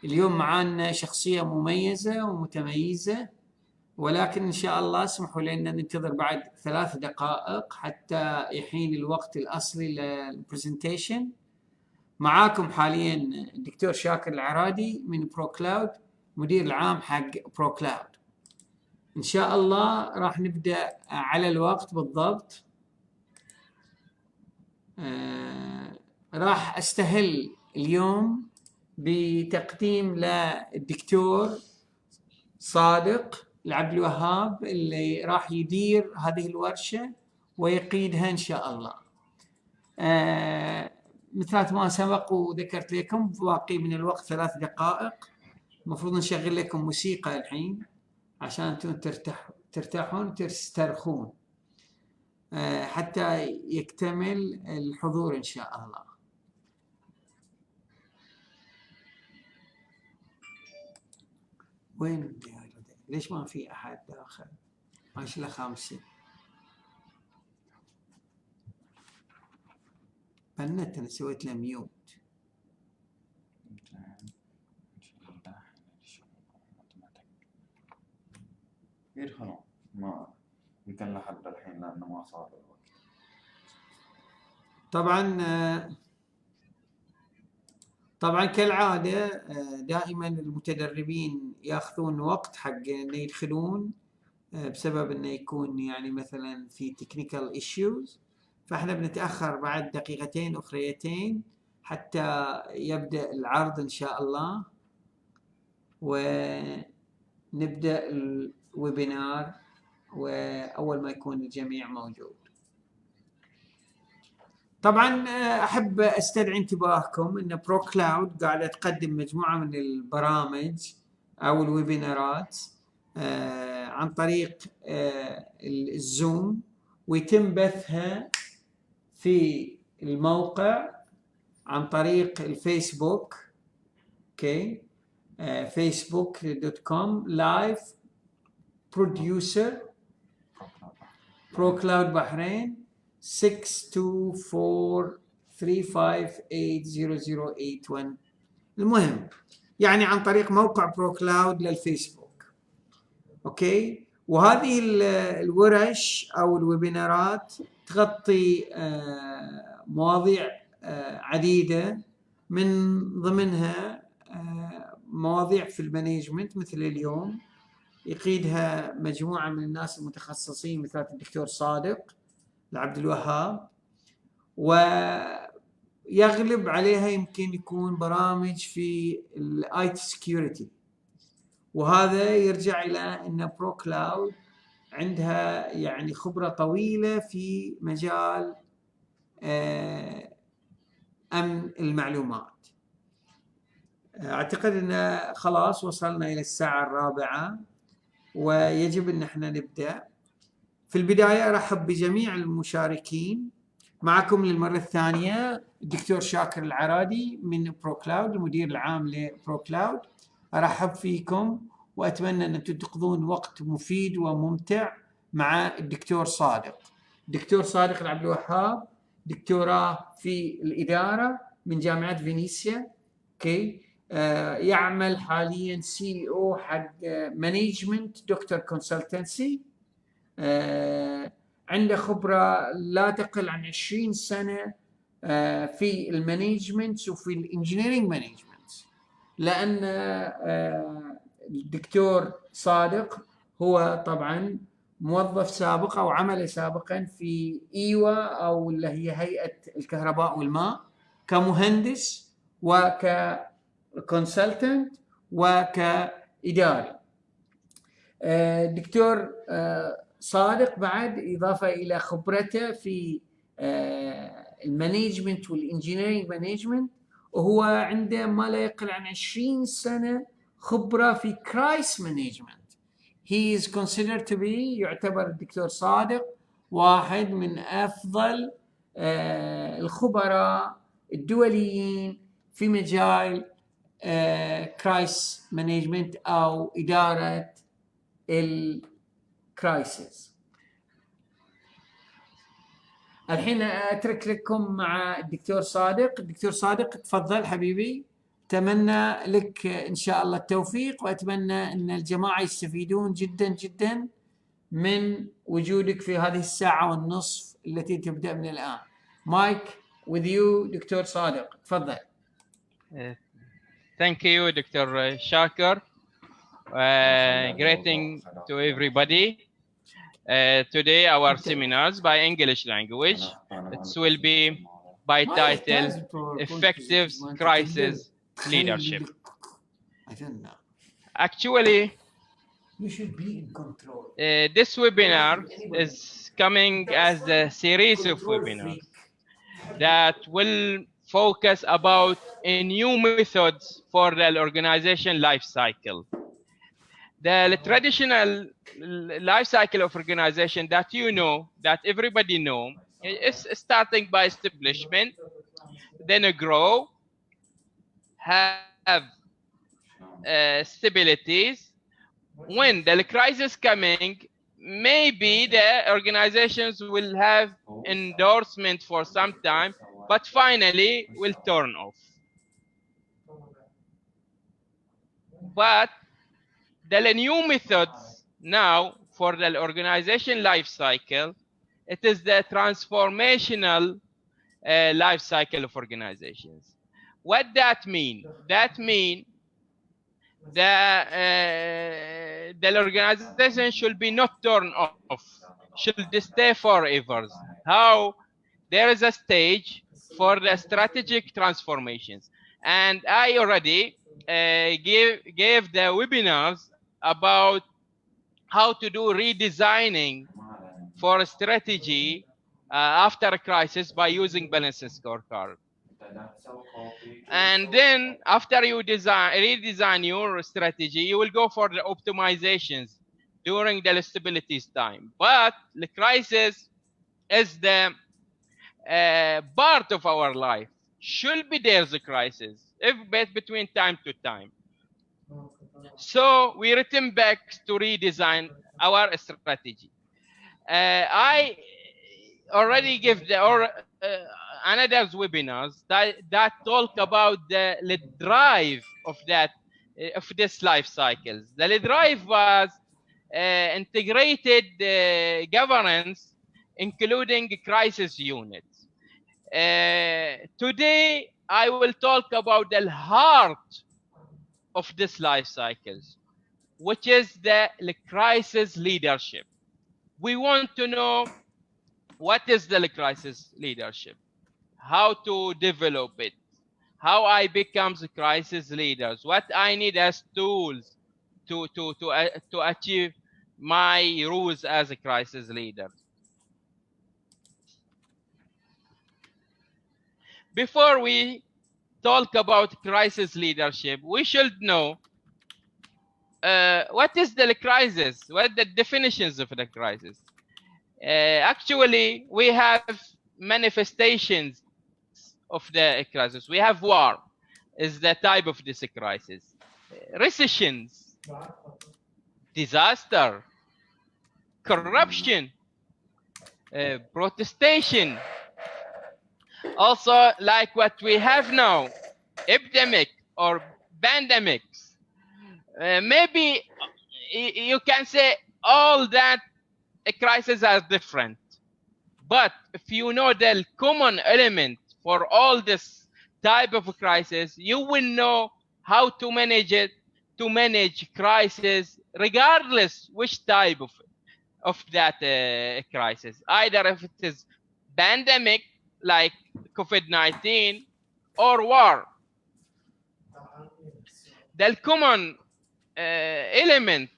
اليوم معانا شخصية مميزة ومتميزة، ولكن إن شاء الله اسمحوا لنا ننتظر بعد 3 دقائق حتى يحين الوقت الأصلي للبرزنتيشن. معاكم حاليا الدكتور شاكر العرادي من برو كلاود، مدير العام حق برو كلاود. إن شاء الله راح نبدأ على الوقت بالضبط. راح أستهل اليوم بتقديم للدكتور صادق العبدالوهاب اللي راح يدير هذه الورشة ويقيدها إن شاء الله. مثل ما سبق وذكرت لكم باقي من الوقت 3 دقائق. المفروض نشغل لكم موسيقى الحين عشان انتم ترتاحون تسترخون حتى يكتمل الحضور إن شاء الله. وين ليش ما في أحد داخل؟ ماشي له 5 بنت. أنا سويت له ميوت. يدخلون ما يمكن لحد الحين لأنه ما صار الوقت. طبعا كالعادة دائما المتدربين ياخذون وقت حق انه يدخلون بسبب انه يكون يعني مثلا في technical issues، فاحنا بنتأخر بعد 2 دقيقتين أخريتين حتى يبدأ العرض إن شاء الله ونبدأ الويبينار وأول ما يكون الجميع موجود. طبعا أحب أستدعي انتباهكم أن برو كلاود قاعدة تقدم مجموعة من البرامج أو الويبينارات عن طريق الزوم، ويتم بثها في الموقع عن طريق الفيسبوك. اوكي، facebook.com/producer برو كلاود بحرين 6243580081. المهم يعني عن طريق موقع برو كلاود للفيسبوك. اوكي، وهذه الورش او الويبينارات تغطي مواضيع عديدة، من ضمنها مواضيع في المانجمنت مثل اليوم يقيدها مجموعة من الناس المتخصصين مثل الدكتور صادق العبدالوهاب، ويغلب عليها يمكن يكون برامج في الايت سكيورتي، وهذا يرجع إلى أن برو كلاود عندها يعني خبرة طويلة في مجال أمن المعلومات. أعتقد أن خلاص وصلنا إلى الساعة 4 ويجب أن احنا نبدأ. في البداية أرحب بجميع المشاركين. معكم للمرة الثانية الدكتور شاكر العرادي من برو كلاود، المدير العام لبرو كلاود. أرحب فيكم وأتمنى أن تقضون وقت مفيد وممتع مع الدكتور صادق. الدكتور صادق العبدالوهاب دكتوراه في الإدارة من جامعة فينيسيا. يعمل حاليا CEO حق مانجمنت دكتور كونسلتنسي. عنده خبرة لا تقل عن 20 سنة في المانجمنت وفي الانجينيرينج مانجمنت، لأن الدكتور صادق هو طبعا موظف سابق أو عمل سابقا في إيوا أو اللي هي هيئة الكهرباء والماء كمهندس وككونسلتنت وكإداري. الدكتور صادق بعد إضافة إلى خبرته في المانجمنت والإنجينيرينج مانجمنت، وهو عنده ما لا يقل عن 20 سنة خبرة في كرايس مانجمنت. He is considered to be، يعتبر الدكتور صادق واحد من أفضل الخبراء الدوليين في مجال كرايس مانجمنت أو إدارة الكرايسيس. الحين أترك لكم مع الدكتور صادق. الدكتور صادق تفضل حبيبي، أتمنى لك إن شاء الله التوفيق، وأتمنى أن الجماعة يستفيدون جدا جدا من وجودك في هذه الساعة والنصف التي تبدأ من الآن. مايك with you دكتور صادق، تفضل. Thank you, Dr. Shaker. Greeting to everybody. Today our seminars by English language. It will be by title Effective Crisis Leadership. I don't know. Actually, You should be in control. this webinar is coming as a series of webinars that will focus about a new methods for the organization life cycle. The traditional life cycle of organization that you know, that everybody know, is starting by establishment, then a grow, have stabilities. When the crisis coming, maybe the organizations will have endorsement for some time, but finally will turn off. But the new methods now for the organization life cycle, it is the transformational life cycle of organizations. What that mean? That mean the organization should be not turned off, should stay forever. How? There is a stage for the strategic transformations, and I already gave the webinars about how to do redesigning for a strategy after a crisis by using balanced scorecard. And then after you redesign your strategy, you will go for the optimizations during the stability time. But the crisis is the part of our life. Should be there's a crisis, if between time to time. So we return back to redesign our strategy. I already give the another webinars that talk about the drive of that of this life cycles. The drive was integrated governance, including crisis units. Today I will talk about the heart of this life cycles, which is the crisis leadership. We want to know what is the crisis leadership, how to develop it, how I become a crisis leader, what I need as tools to achieve my rules as a crisis leader. Before we talk about crisis leadership, we should know what is the crisis, what are the definitions of the crisis. Actually, we have manifestations of the crisis. We have war, is the type of this crisis. Recessions, disaster, corruption, protestation. Also, like what we have now, epidemic or pandemics. Maybe you can say all that crises are different, but if you know the common element for all this type of crisis, you will know how to manage it, to manage crisis regardless which type of that crisis, either if it is pandemic like COVID-19 or war. The common element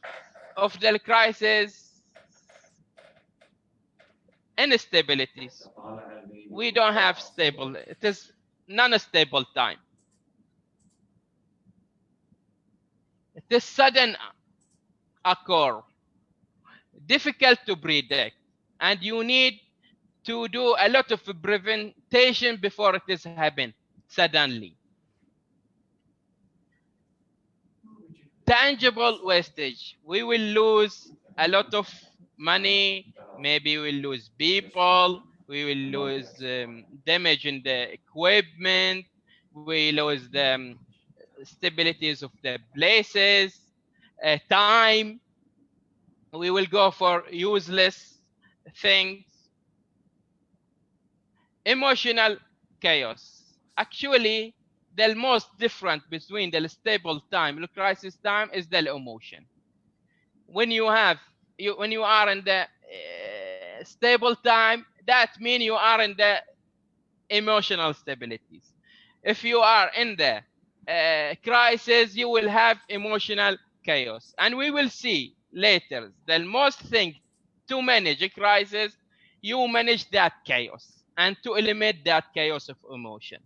of the crisis, instabilities. We don't have stable, it is non-stable time. It is sudden occur, difficult to predict, and you need to do a lot of prevention before it is happen suddenly. Tangible wastage. We will lose a lot of money, maybe we'll lose people, we will lose damage in the equipment, we lose the stabilities of the places, time. We will go for useless things. Emotional chaos. Actually, the most different between the stable time and the crisis time is the emotion. When you are in the stable time, that means you are in the emotional stabilities. If you are in the crisis, you will have emotional chaos, and we will see later the most thing to manage a crisis, you manage that chaos and to eliminate that chaos of emotion.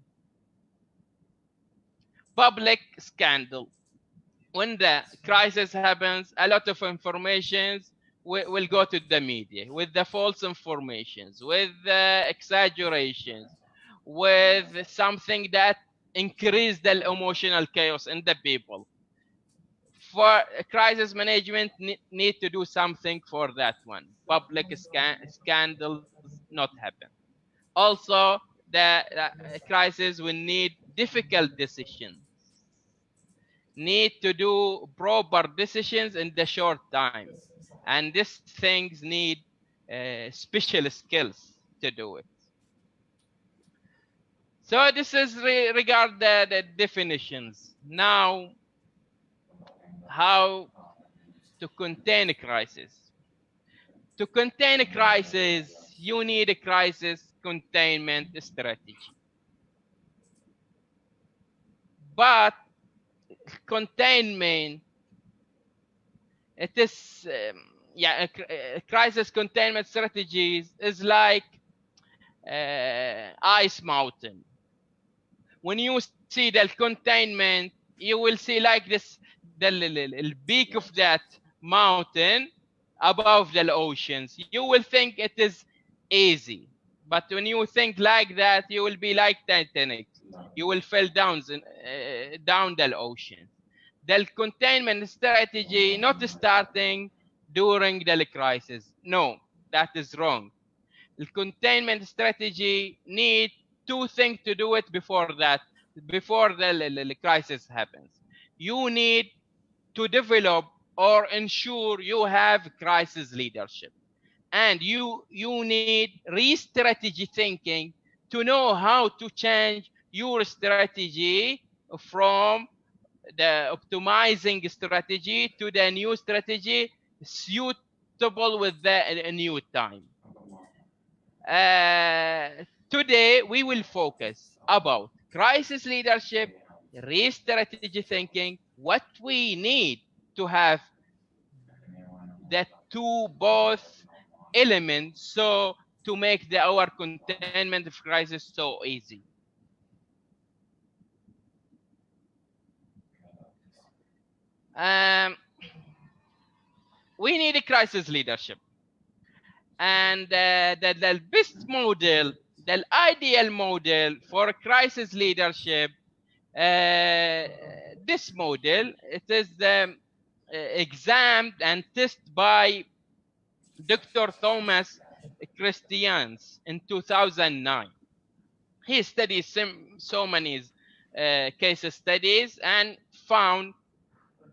Public scandal. When the crisis happens, a lot of informations will go to the media with the false informations, with the exaggerations, with something that increase the emotional chaos in the people. For crisis management, need to do something for that one. Public scandals not happen. Also, the crisis will need difficult decisions. Need to do proper decisions in the short time, and these things need special skills to do it. So this is regard the definitions. Now, how to contain a crisis. To contain a crisis, you need a crisis containment strategy. But containment, it is a crisis containment strategies is like ice mountain. When you see the containment, you will see like this the peak of that mountain above the oceans. You will think it is easy, but when you think like that, you will be like Titanic. You will fall down the ocean. The containment strategy not starting during the crisis. No, that is wrong. The containment strategy need two things to do it before that, before the crisis happens. You need to develop or ensure you have crisis leadership, and you need re-strategy thinking to know how to change your strategy from the optimizing strategy to the new strategy suitable with the new time. Today we will focus about crisis leadership, re-strategy thinking, what we need to have the two both elements so to make our containment of crisis so easy. We need a crisis leadership, and the best model, the ideal model for crisis leadership, this model, it is examined and tested by Dr. Thomas Christians in 2009. He studied so many case studies and found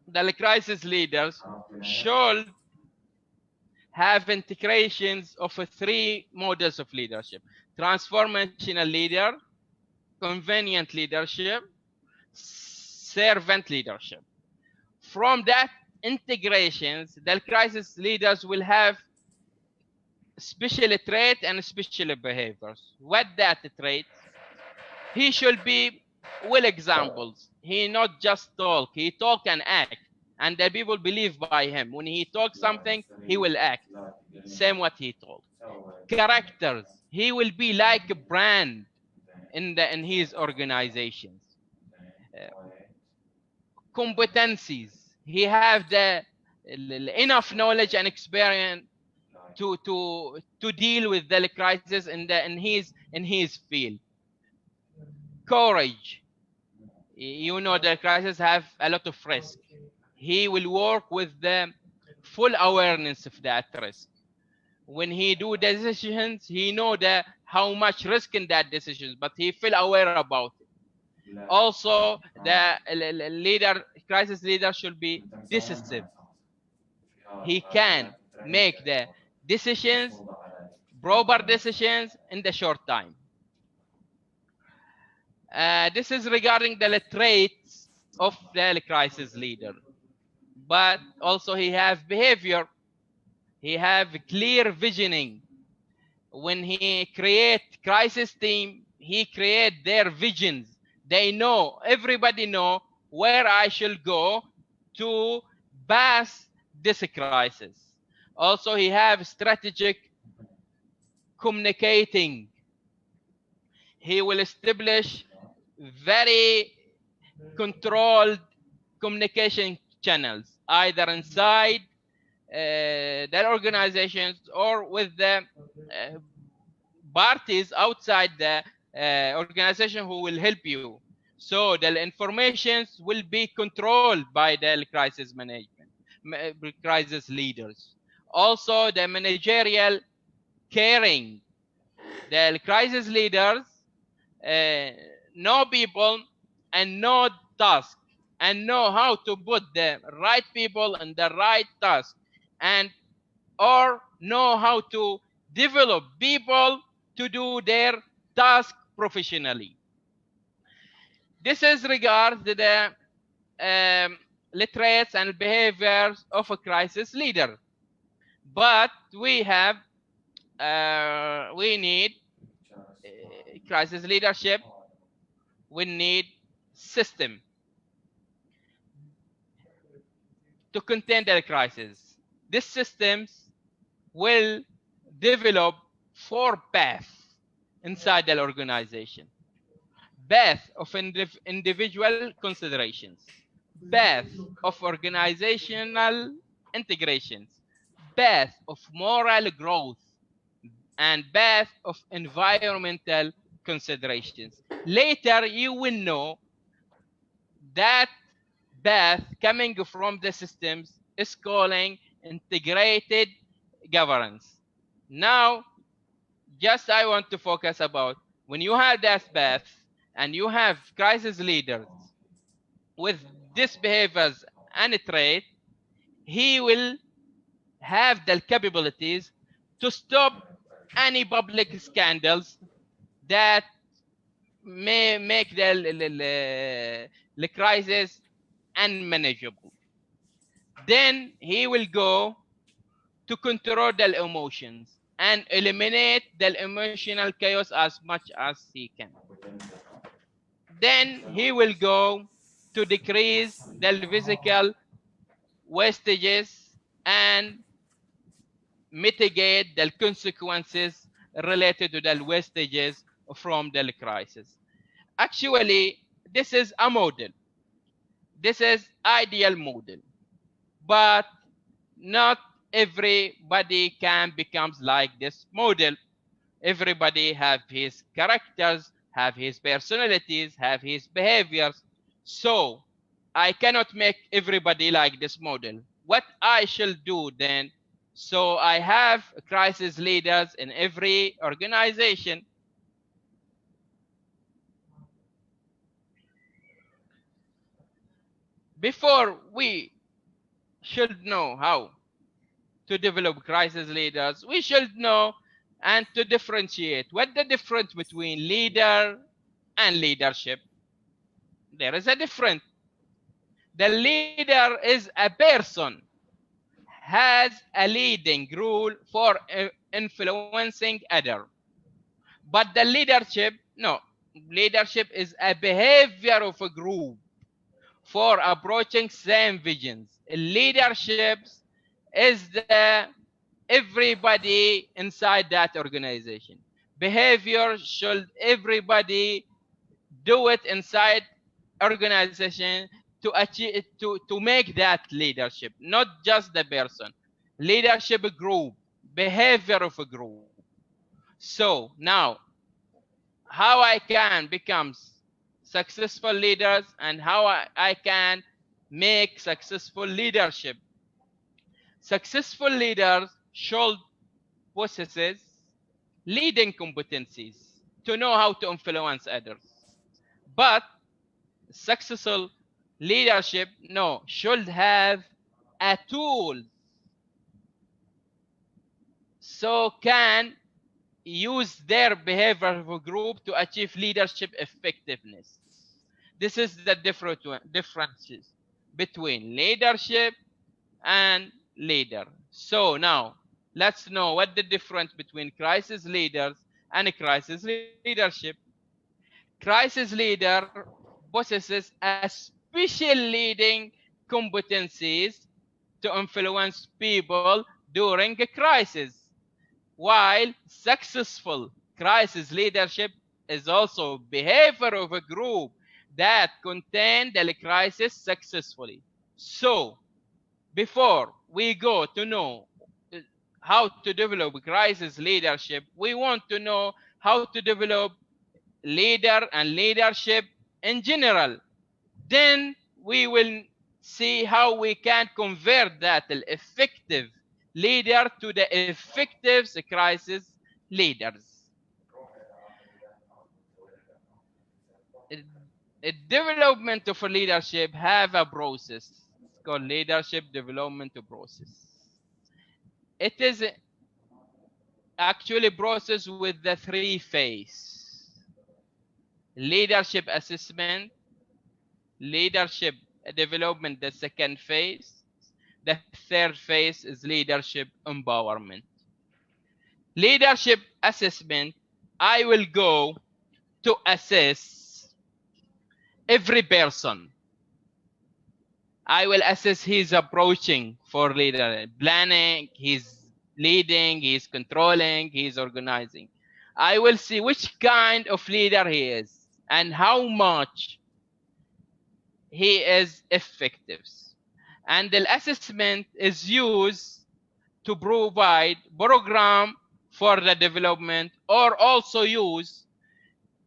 that the crisis leaders should have integrations of three models of leadership: transformational leader, convenient leadership, servant leadership. From that integrations, the crisis leaders will have special trait and special behaviors. What that trait? He should be well examples. He not just talk, he talk and act, and the people believe by him. When he talks something, he will act same what he told. Characters, he will be like a brand in his organizations. Competencies, he have the enough knowledge and experience to deal with the crisis in his field. Courage, you know the crisis have a lot of risk. He will work with the full awareness of that risk. When he do decisions, he know how much risk in that decisions, but he feel aware about it. Also, the crisis leader should be decisive. He can make the decisions, proper decisions in the short time. This is regarding the traits of the crisis leader. But also he have behavior. He have clear visioning. When he create crisis team, he create their visions. They know, everybody know where I should go to pass this crisis. Also, he have strategic communicating. He will establish very controlled communication channels, either inside their organizations or with the parties outside the organization who will help you. So the informations will be controlled by the crisis management, crisis leaders. Also, the managerial caring. The crisis leaders know people and know task and know how to put the right people in the right task, and or know how to develop people to do their task professionally. This is regard the traits and behaviors of a crisis leader. But we have we need crisis leadership. We need system to contain the crisis. These systems will develop 4 paths inside the organization. Path of individual considerations, path of organizational integrations, path of moral growth, and path of environmental considerations. Later, you will know that path coming from the systems is calling integrated governance. Now, just I want to focus about when you have that path and you have crisis leaders with these behaviors and a trait, he will have the capabilities to stop any public scandals that may make the crisis unmanageable. Then he will go to control the emotions and eliminate the emotional chaos as much as he can. Then he will go to decrease the physical wastages and mitigate the consequences related to the wastages from the crisis. Actually, this is a model. This is ideal model, but not everybody can become like this model. Everybody have his characters, have his personalities, have his behaviors. So I cannot make everybody like this model. What I shall do then, so I have crisis leaders in every organization. Before we should know how to develop crisis leaders, we should know and to differentiate what the difference between leader and leadership. There is a difference. The leader is a person, has a leading role for influencing other. But the leadership, no. Leadership is a behavior of a group for approaching same visions. Leadership is the everybody inside that organization. Behavior should everybody do it inside organization to achieve to make that leadership, not just the person. Leadership group, behavior of a group. So now, how I can become successful leaders and how I can make successful leadership. Successful leaders should possess leading competencies to know how to influence others. But successful leadership, no, should have a tool so can use their behavior of a group to achieve leadership effectiveness. This is the differences between leadership and leader. So now let's know what the difference between crisis leaders and crisis leadership. Crisis leader possesses a special leading competencies to influence people during a crisis, while successful crisis leadership is also behavior of a group that contain the crisis successfully. So before we go to know how to develop crisis leadership, we want to know how to develop leader and leadership in general. Then we will see how we can convert that effective leader to the effective crisis leaders. A development of a leadership have a process. It's called leadership development process. It is actually process with the 3 phases: leadership assessment, leadership development, the 2nd phase, the 3rd phase is leadership empowerment. Leadership assessment, I will go to assess every person. I will assess his approaching for leader, planning, his leading, he's controlling, he's organizing. I will see which kind of leader he is and how much he is effective. And the assessment is used to provide program for the development, or also used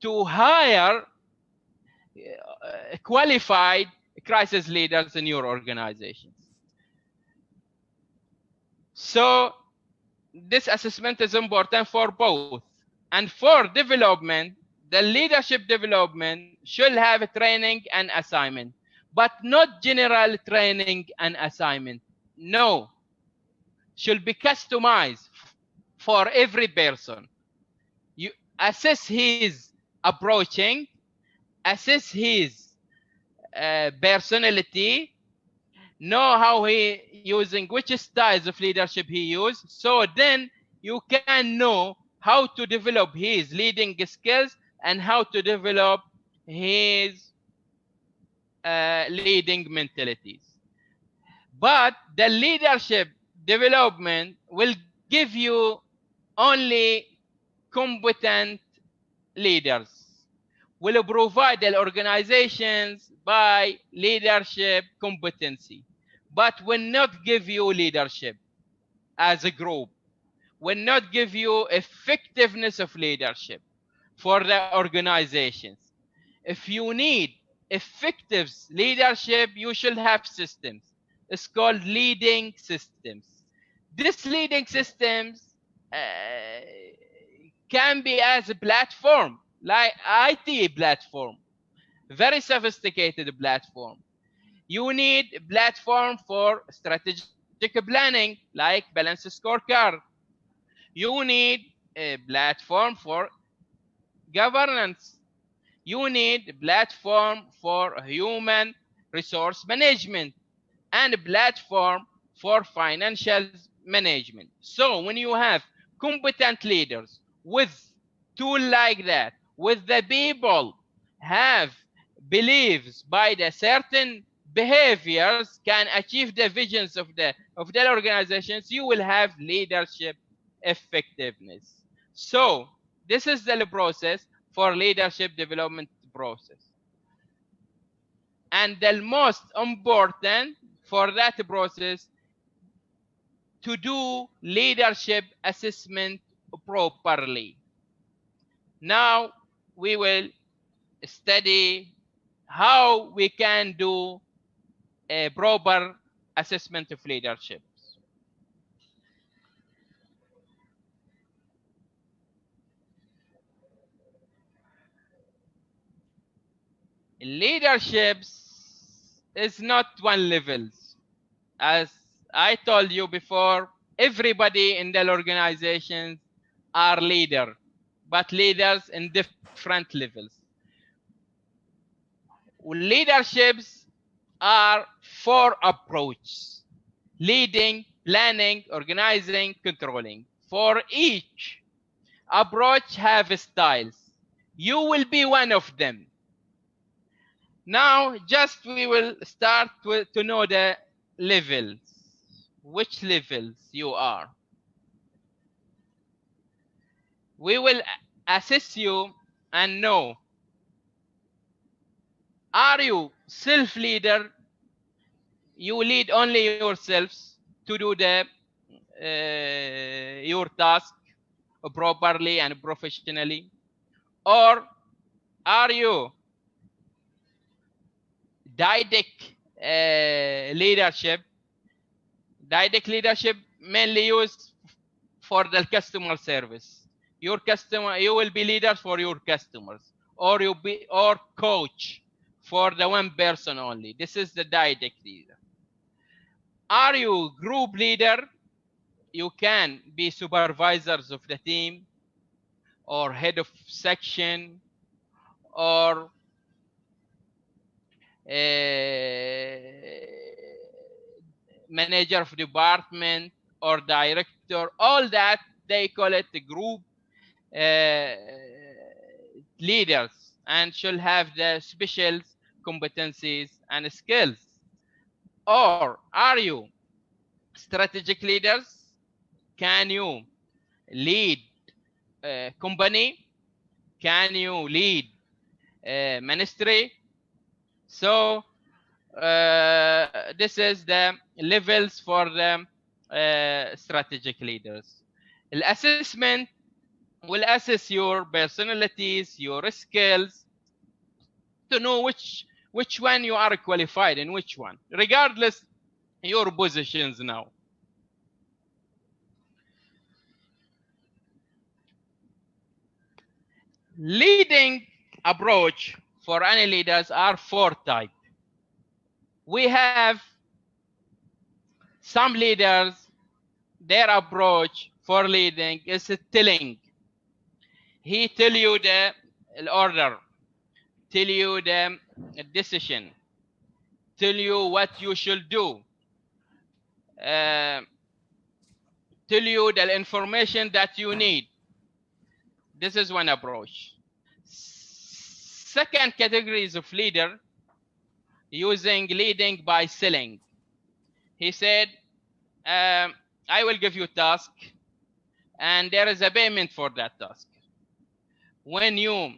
to hire qualified crisis leaders in your organizations. So this assessment is important for both. And for development, the leadership development should have a training and assignment, but not general training and assignment. No, should be customized for every person. You assess his approaching, assess his personality, know how he using, which styles of leadership he use, so then you can know how to develop his leading skills and how to develop his leading mentalities. But the leadership development will give you only competent leaders, will provide the organizations by leadership competency, but will not give you leadership as a group, will not give you effectiveness of leadership for the organizations. If you need effective leadership, you should have systems. It's called leading systems. This leading systems can be as a platform, like IT platform, very sophisticated platform. You need a platform for strategic planning, like balanced scorecard. You need a platform for governance. You need a platform for human resource management and a platform for financial management. So when you have competent leaders with tool like that, with the people have beliefs by the certain behaviors can achieve the visions of the organizations, you will have leadership effectiveness. So this is the process for leadership development process. And the most important for that process, to do leadership assessment properly. Now we will study how we can do a proper assessment of leadership. leaderships is not one level. As I told you before, everybody in the organizations are leader, but leaders in different levels. Leaderships are four approaches: leading, planning, organizing, controlling. For each approach have styles. You will be one of them. Now, just we will start to know the levels. Which levels you are. We will assess you and know, are you self-leader? You lead only yourselves to do the your task properly and professionally, or are you didactic leadership? Didactic leadership mainly used for the customer service. Your customer, you will be leader for your customers, or you be or coach for the one person only. This is the didactic leader. Are you group leader? You can be supervisors of the team, or head of section, or manager of department, or director. All that they call it the group leaders, and should have the special competencies and skills. Or are you strategic leaders? Can you lead a company? Can you lead a ministry? So this is the levels for the strategic leaders. The assessment will assess your personalities, your skills, to know which one you are qualified in, which one, regardless your positions now. Leading approach for any leaders are four types. We have some leaders, their approach for leading is telling. He tell you the order, tell you the decision, tell you what you should do, tell you the information that you need. This is one approach. Second categories of leader, using leading by selling. He said, I will give you a task, and there is a payment for that task. When you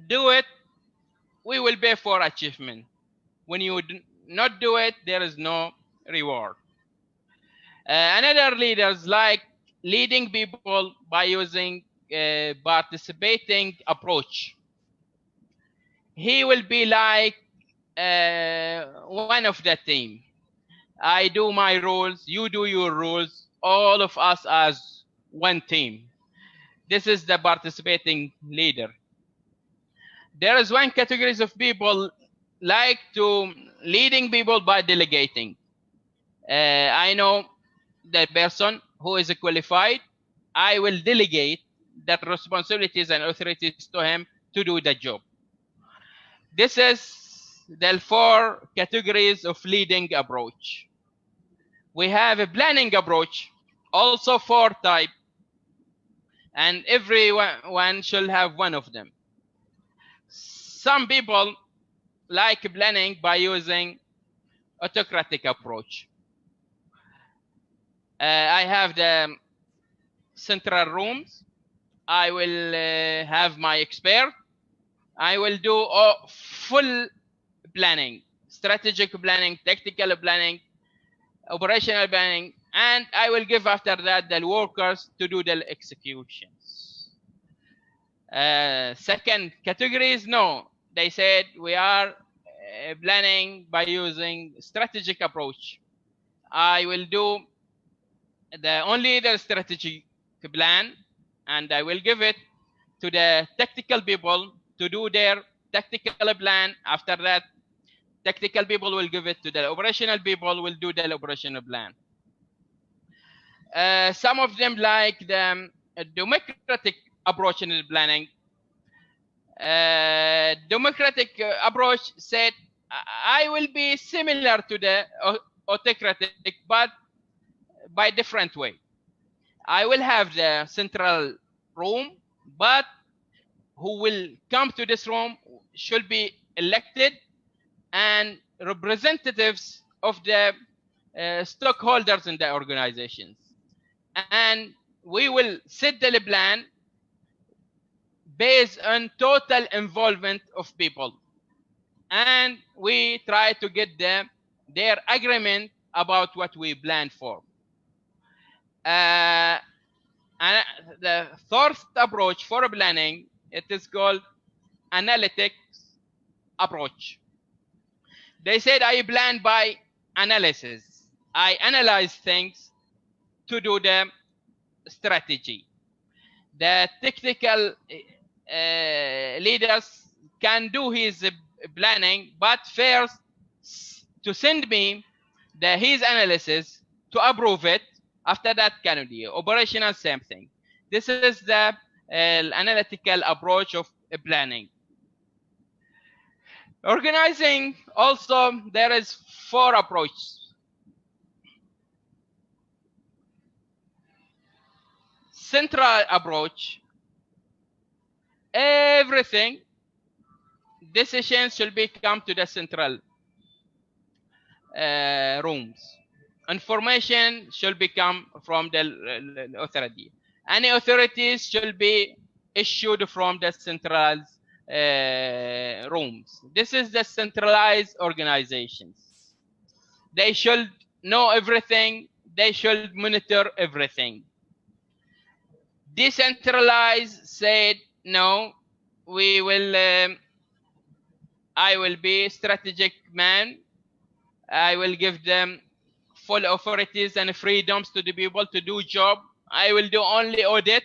do it, we will pay for achievement. When you not do it, there is no reward. Another leaders like leading people by using participating approach. He will be like one of the team. I do my rules, you do your rules, all of us as one team. This is the participating leader. There is one category of people like to leading people by delegating. I know the person who is qualified. I will delegate that responsibilities and authorities to him to do the job. This is the four categories of leading approach. We have a planning approach, also four types, and everyone should have one of them. Some people like planning by using autocratic approach. I have the central rooms. I will have my expert. I will do full planning, strategic planning, tactical planning, operational planning, and I will give after that the workers to do the executions. Second categories, no. They said we are planning by using strategic approach. I will do only the strategic plan, and I will give it to the tactical people to do their tactical plan. After that, tactical people will give it to the operational people, will do the operational plan. Some of them like the democratic approach in the planning. Democratic approach said, I will be similar to the autocratic, but by different way. I will have the central room, but who will come to this room should be elected, and representatives of the stockholders in the organizations. And we will set the plan based on total involvement of people. And we try to get them their agreement about what we plan for. And the fourth approach for planning, it is called analytics approach. They said, I plan by analysis. I analyze things to do the strategy. The technical leaders can do his planning, but first to send me his analysis to approve it. After that, can be operational, same thing. This is the analytical approach of planning. Organizing, also there is 4 approaches. Central approach, everything, decisions should be come to the central rooms. Information should become from the authority. Any authorities should be issued from the centralized rooms. This is the centralized organizations. They should know everything. They should monitor everything. Decentralized said, no, we will, I will be strategic man. I will give them full authorities and freedoms to the people to do job. I will do only audit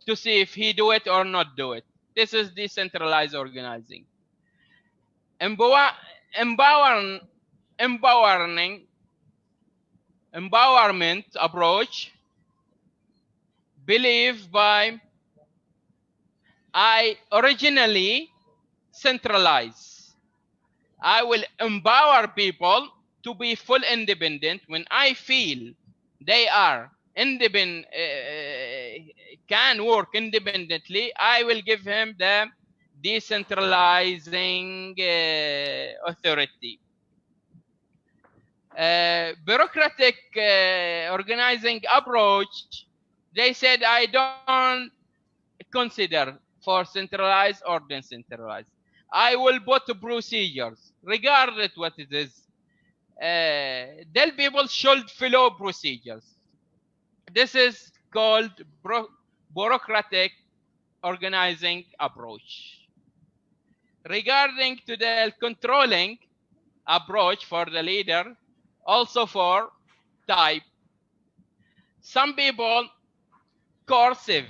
to see if he do it or not do it. This is decentralized organizing. Empowerment approach, believe by I originally centralize. I will empower people to be full independent. When I feel they are independent, can work independently, I will give him the decentralizing authority. Bureaucratic organizing approach, they said, I don't consider for centralized or decentralized. I will put procedures, regardless what it is. Then people should follow procedures. This is called bureaucratic organizing approach. Regarding to the controlling approach for the leader, also for type. Some people coercive.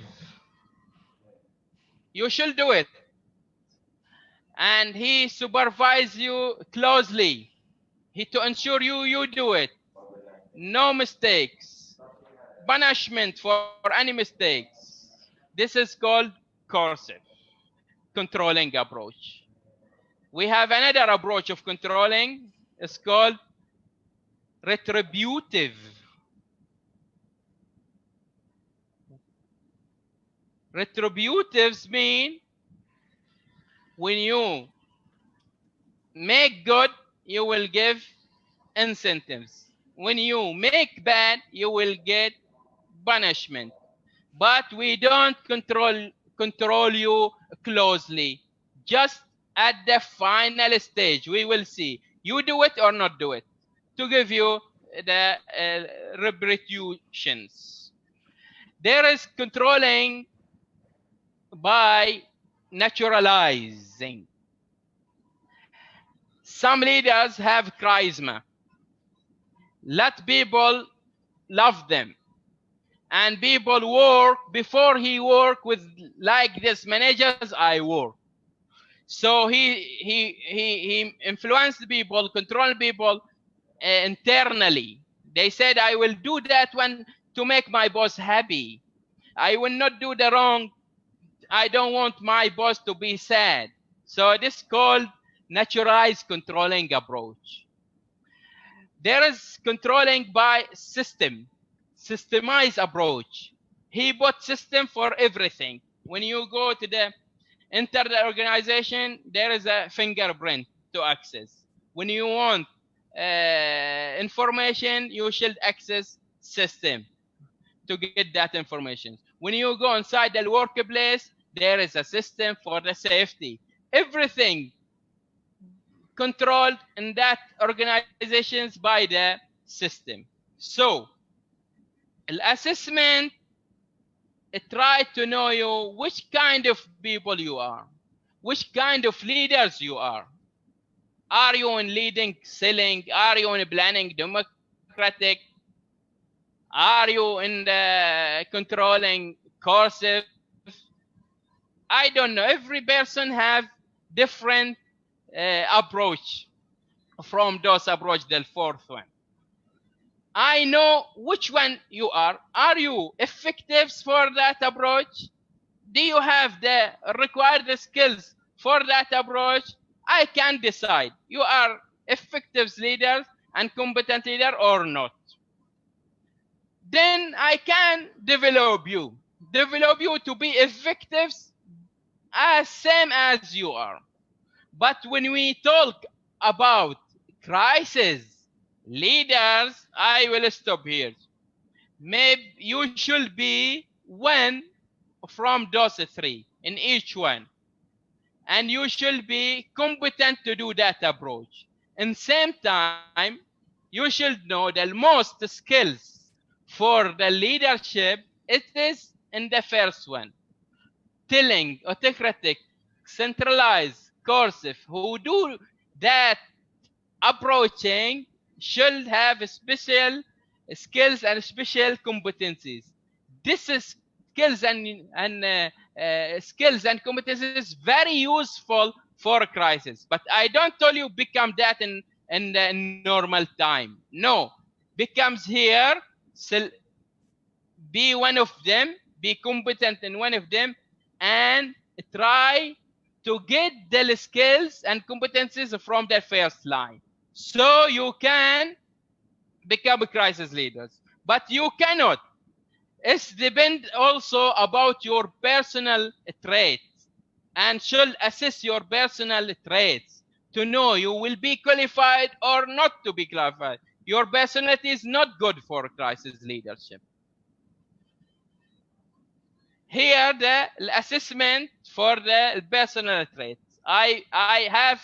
You should do it. And he supervises you closely. He to ensure you do it. No mistakes. Punishment for any mistakes. This is called coercive, controlling approach. We have another approach of controlling. It's called retributive. Retributives mean when you make good, you will give incentives. When you make bad, you will get punishment. But we don't control you closely. Just at the final stage, we will see you do it or not do it to give you the retributions. There is controlling by naturalizing. Some leaders have charisma. Let people love them. And people work before he work with like this managers I work. So he influenced people, controlled people internally. They said, I will do that one to make my boss happy. I will not do the wrong. I don't want my boss to be sad. So this is called naturalized controlling approach. There is controlling by system, systemized approach. He put system for everything. When you go to the enter the organization, there is a fingerprint to access. When you want information, you should access system to get that information. When you go inside the workplace, there is a system for the safety. Everything controlled in that organizations by the system. So, assessment, it try to know you which kind of people you are, which kind of leaders you are. Are you in leading, selling? Are you in planning, democratic? Are you in the controlling, coercive? I don't know. Every person have different approach from those approach, the fourth one. I know which one you are. Are you effective for that approach? Do you have the required skills for that approach? I can decide you are effective leader and competent leader or not. Then I can develop you to be effective as same as you are. But when we talk about crisis leaders, I will stop here. Maybe you should be one from those three in each one. And you should be competent to do that approach. And same time, you should know the most skills for the leadership. It is in the first one. Telling, autocratic, centralized, coercive, who do that approaching should have special skills and special competencies. This is skills and competencies is very useful for a crisis. But I don't tell you become that in the normal time. No, becomes here. Be one of them. Be competent in one of them, and try to get the skills and competencies from the first line, so you can become crisis leaders. But you cannot. It depends also about your personal traits, and should assess your personal traits to know you will be qualified or not to be qualified. Your personality is not good for crisis leadership. Here the assessment for the personal traits. I have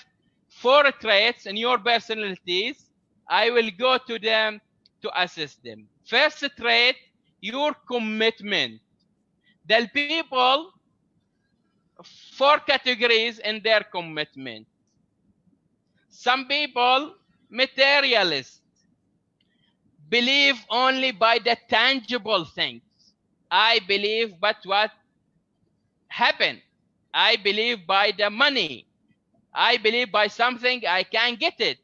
4 traits in your personalities. I will go to them to assess them. First trait, your commitment. The people, 4 categories in their commitment. Some people, materialist, believe only by the tangible things. I believe but what happened. I believe by the money. I believe by something I can get it.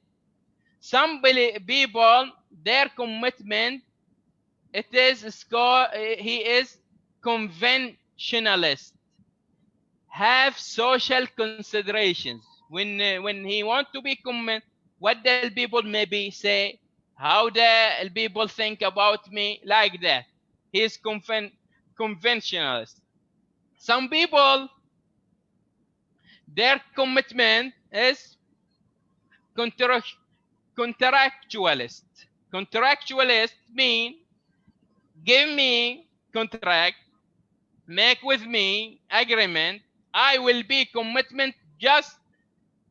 Some people, their commitment, it is he is conventionalist. Have social considerations. When he want to be what the people maybe say, how the people think about me, like that. He is conventionalist. Some people, their commitment is contractualist. Contractualist mean give me contract, make with me agreement. I will be commitment just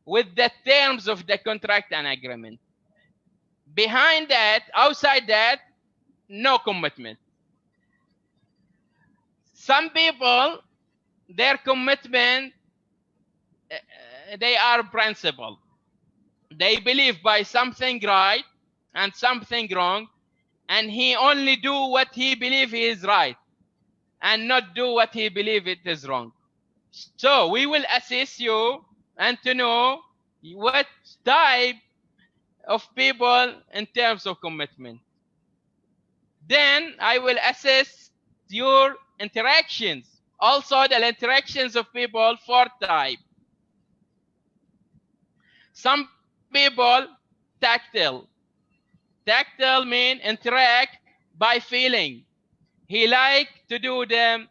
with the terms of the contract and agreement. Behind that, outside that, no commitment. Some people, their commitment, they are principled. They believe by something right and something wrong, and he only do what he believe is right and not do what he believe it is wrong. So we will assess you and to know what type of people in terms of commitment. Then I will assess your interactions. Also, the interactions of people, four type. Some people tactile. Tactile mean interact by feeling. He like to do the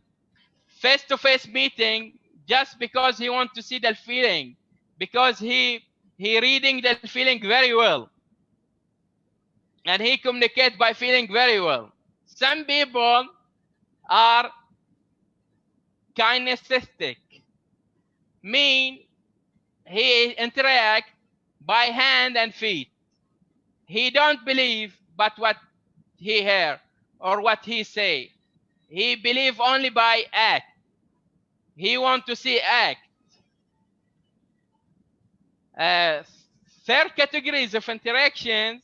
face-to-face meeting just because he want to see the feeling, because he reading the feeling very well, and he communicate by feeling very well. Some people are kinesthetic, mean he interact by hand and feet. He don't believe but what he hear or what he say. He believe only by act. He want to see act. Third categories of interactions,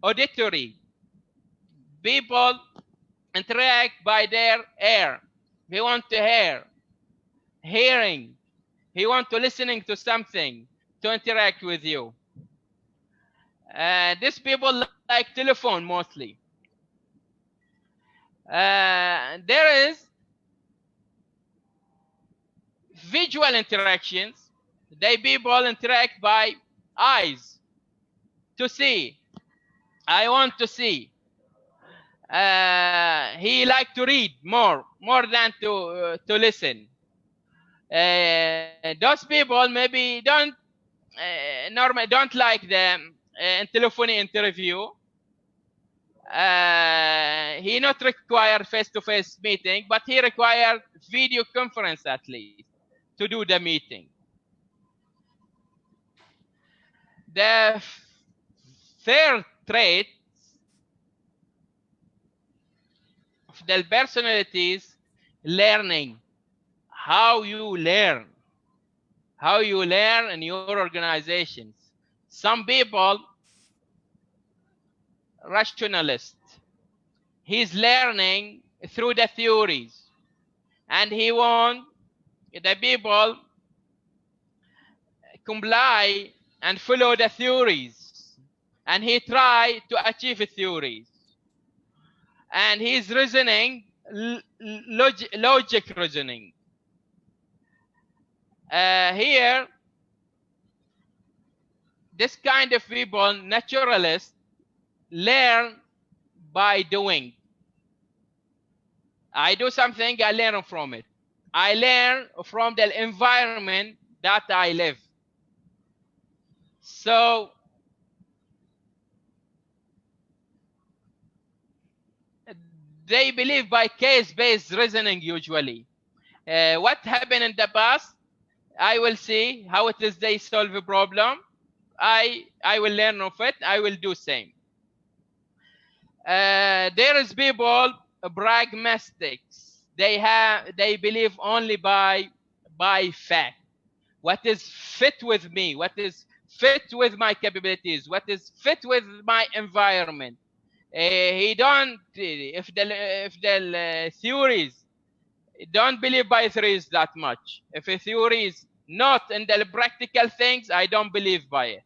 auditory. People interact by their ear. They want to hear. Hearing. He want to listening to something to interact with you. These people like telephone mostly. There is visual interactions. They people interact by eyes to see. I want to see. He like to read more than to listen. Those people maybe don't normally don't like the telephone interview. He not require face-to-face meeting, but he required video conference at least to do the meeting. The third trait of the personalities, learning. How you learn in your organizations. Some people rationalist. He's learning through the theories, and he want the people comply and follow the theories, and he try to achieve theories, and he's reasoning logic reasoning. Here, this kind of people, naturalists, learn by doing. I do something, I learn from it. I learn from the environment that I live. So they believe by case-based reasoning usually. What happened in the past, I will see how it is they solve a problem. I will learn of it. I will do same. There is people pragmatics. They believe only by fact. What is fit with me? What is fit with my capabilities? What is fit with my environment? He don't if the theories, don't believe by theories that much. If a theory is not in the practical things, I don't believe by it.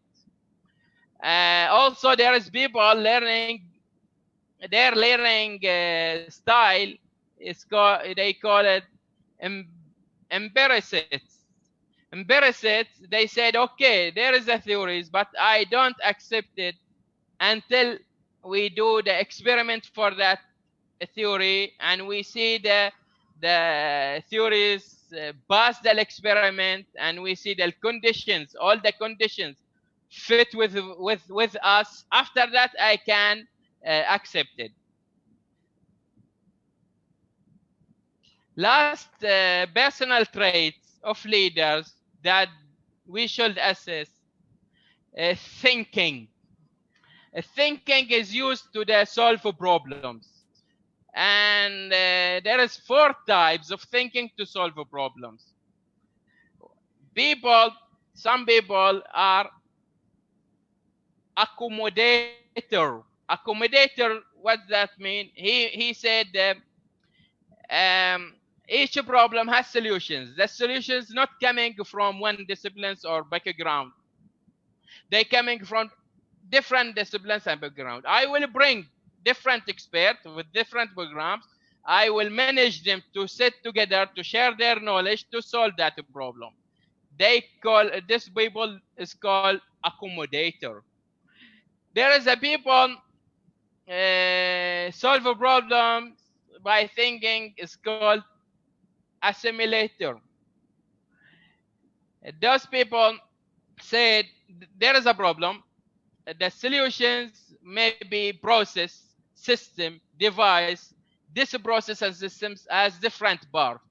Also, there is people learning. Their learning style is called. They call it empiricists. Empiricists. They said, okay, there is a theories, but I don't accept it until we do the experiment for that theory, and we see the theories pass the experiment, and we see the conditions, all the conditions fit with us. After that, I can accept it. Last personal traits of leaders that we should assess: thinking. Thinking is used to solve problems. And there is 4 types of thinking to solve problems. Some people are accommodator. Accommodator, what does that mean? He said Each problem has solutions. The solutions not coming from one discipline or background. They coming from different disciplines and background. I will bring different experts with different backgrounds. I will manage them to sit together to share their knowledge to solve that problem. They call this people is called accommodator. There is a people solve a problem by thinking is called assimilator. Those people said there is a problem. The solutions may be process, system, device. This process and systems has different parts.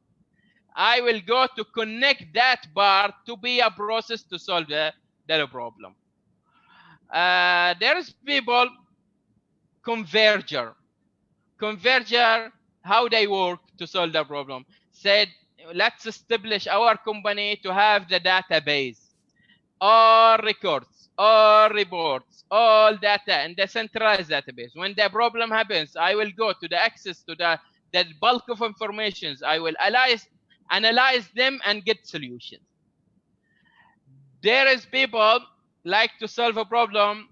I will go to connect that part to be a process to solve the problem. There is people converger. Converger, how they work to solve the problem. Said, let's establish our company to have the database, all records, all reports, all data in the centralized database. When the problem happens, I will go to the access to the bulk of informations. I will analyze them and get solutions. There is people like to solve a problem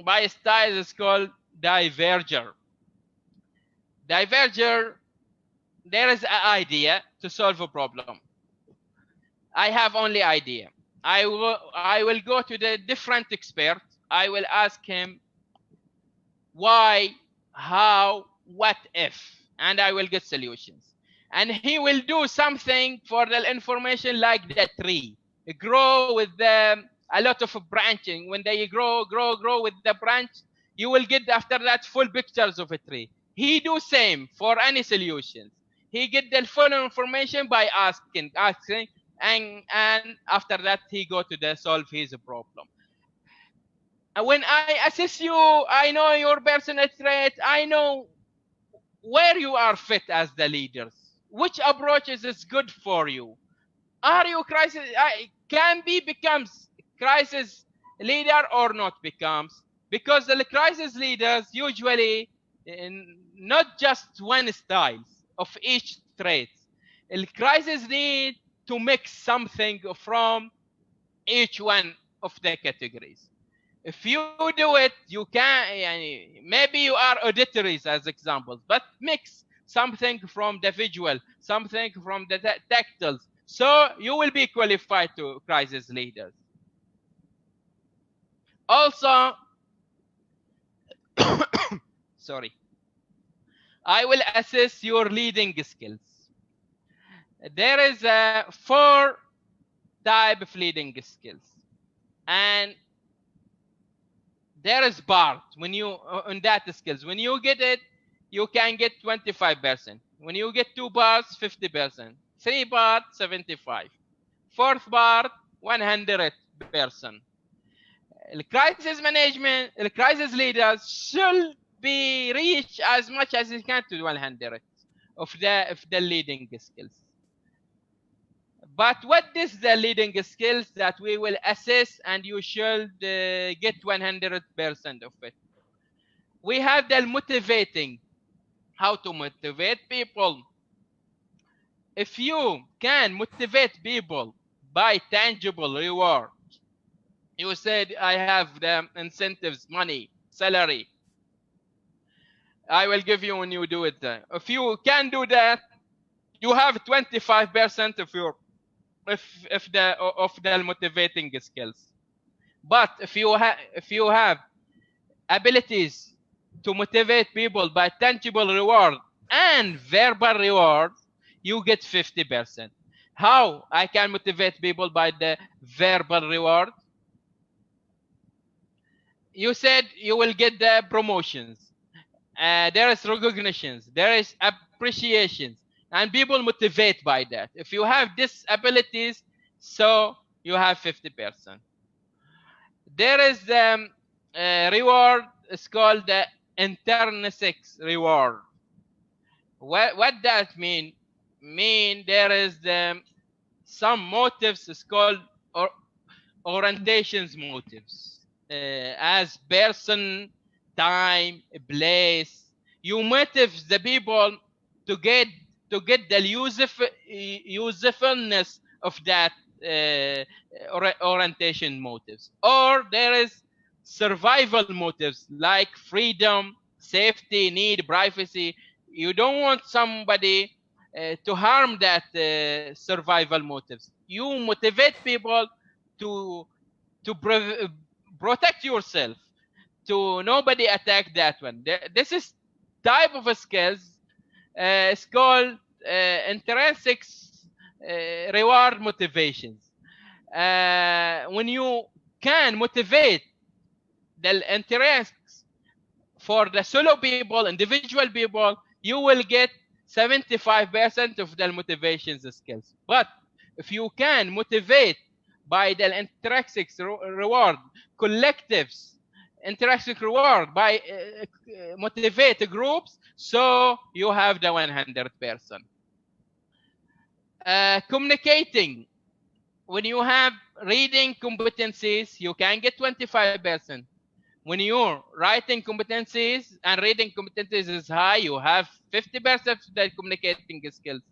by style is called diverger. Diverger, there is an idea to solve a problem. I have only idea. I will go to the different expert. I will ask him why, how, what if, and I will get solutions. And he will do something for the information like the tree. Grow with a lot of branching. When they grow with the branch, you will get after that full pictures of a tree. He do same for any solutions. He get the full information by asking, and after that he go to the solve his problem. And when I assess you, I know your personal trait. I know where you are fit as the leaders. Which approaches is good for you? Are you crisis? Becomes crisis leader or not becomes? Because the crisis leaders usually not just one style of each trait. The crisis need to mix something from each one of the categories. If you do it, you can, maybe you are auditories as examples, but mix something from the visual, something from the tactiles, so you will be qualified to crisis leaders. Also, sorry, I will assess your leading skills. There is 4 type of leading skills, and there is part when you on that skills. When you get it, you can get 25%. When you get 2 parts, 50%. 3 parts, 75. 4th part, 100%. The crisis management, the crisis leaders should be reach as much as they can to 100 of the leading skills. But what is the leading skills that we will assess, and you should get 100% of it? We have the motivating, how to motivate people. If you can motivate people by tangible reward, you said, I have the incentives, money, salary, I will give you when you do it. If you can do that, you have 25% of your of the motivating skills. But if you have abilities to motivate people by tangible reward and verbal reward, you get 50%. How I can motivate people by the verbal reward? You said you will get the promotions. There is recognitions. There is appreciations. And people motivate by that. If you have these abilities, so you have 50%. There is the reward. It's called the intrinsic reward. What that mean? There is some motives. It's called orientations motives, as person, time, place. You motive the people to get to get the usefulness of that orientation motives. Or there is survival motives like freedom, safety, need, privacy. You don't want somebody to harm that survival motives. You motivate people to protect yourself, to nobody attack that one. This is type of a skills. It's called intrinsic reward motivations. When you can motivate the interests for the solo people, individual people, you will get 75% of the motivations skills. But if you can motivate by the intrinsic reward, collectives, intrinsic reward by motivate groups, so you have the 100%. Communicating, when you have reading competencies, you can get 25%. When your writing competencies and reading competencies is high, you have 50% of the communicating skills.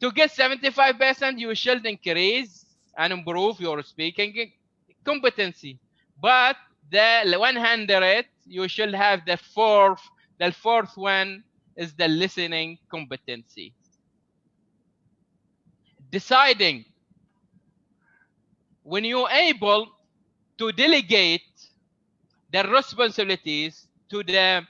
To get 75%, you should increase and improve your speaking competency. But the 100, you should have the fourth. The fourth one is the listening competency. Deciding, when you're able to delegate the responsibilities to the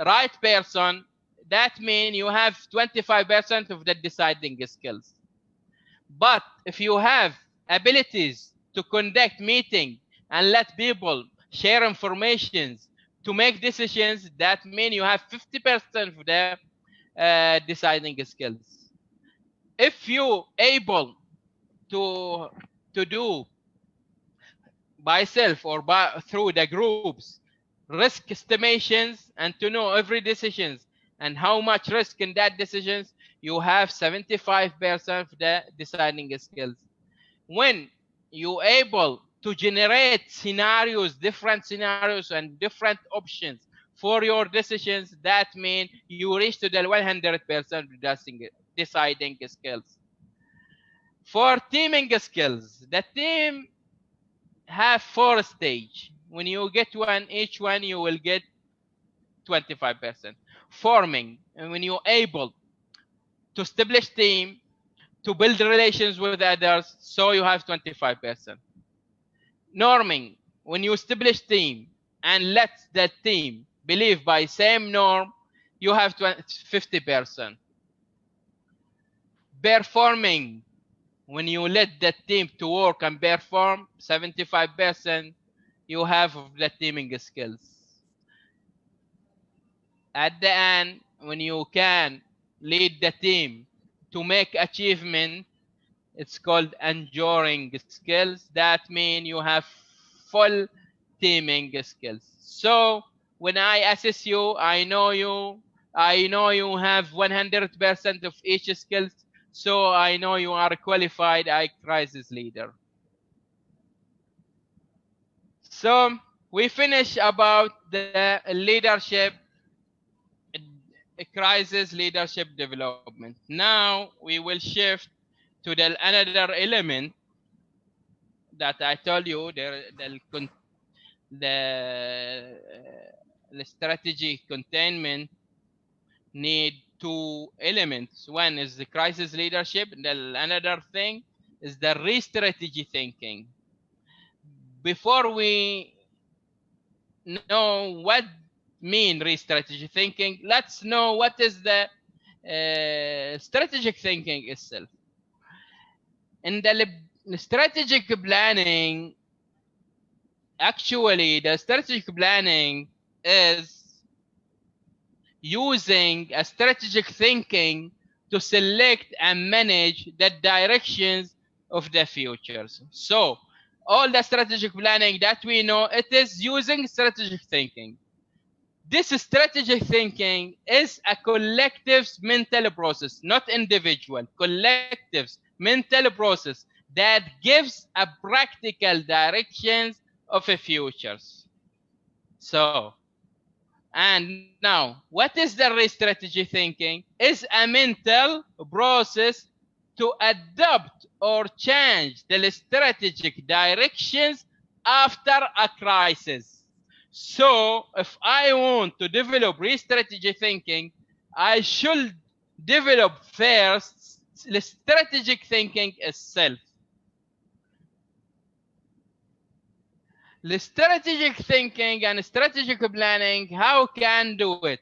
right person, that means you have 25% of the deciding skills. But if you have abilities to conduct meeting and let people share informations to make decisions, that means you have 50% of the deciding skills. If you able to do by self or through the groups risk estimations and to know every decisions and how much risk in that decisions, you have 75% of the deciding skills. When you able to generate scenarios, different scenarios and different options for your decisions, that means you reach to the 100% deciding skills. For teaming skills, the team have 4 stages. When you get one, each one you will get 25%. Forming, and when you're able to establish team, to build relations with others, so you have 25%. Norming, when you establish team and let that team believe by same norm, you have 50%. Performing, when you let that team to work and perform, 75%, you have the teaming skills. At the end, when you can lead the team to make achievement, it's called enduring skills. That means you have full teaming skills. So when I assess you, I know you have 100% of each skills. So I know you are a qualified crisis leader. So we finish about the leadership, crisis leadership development. Now we will shift to the another element that I told you, the strategy containment need 2 elements. One is the crisis leadership, and another thing is the re-strategy thinking. Before we know what mean re-strategy thinking, let's know what is the strategic thinking itself. In the strategic planning, actually the strategic planning is using a strategic thinking to select and manage the directions of the futures. So all the strategic planning that we know, it is using strategic thinking. This strategic thinking is a collective mental process, not individual, collective mental process that gives a practical directions of a futures. So And now, what is the re-strategy thinking? Is a mental process to adapt or change the strategic directions after a crisis. So, if I want to develop re-strategy thinking, I should develop first the strategic thinking itself. The strategic thinking and strategic planning, how can do it?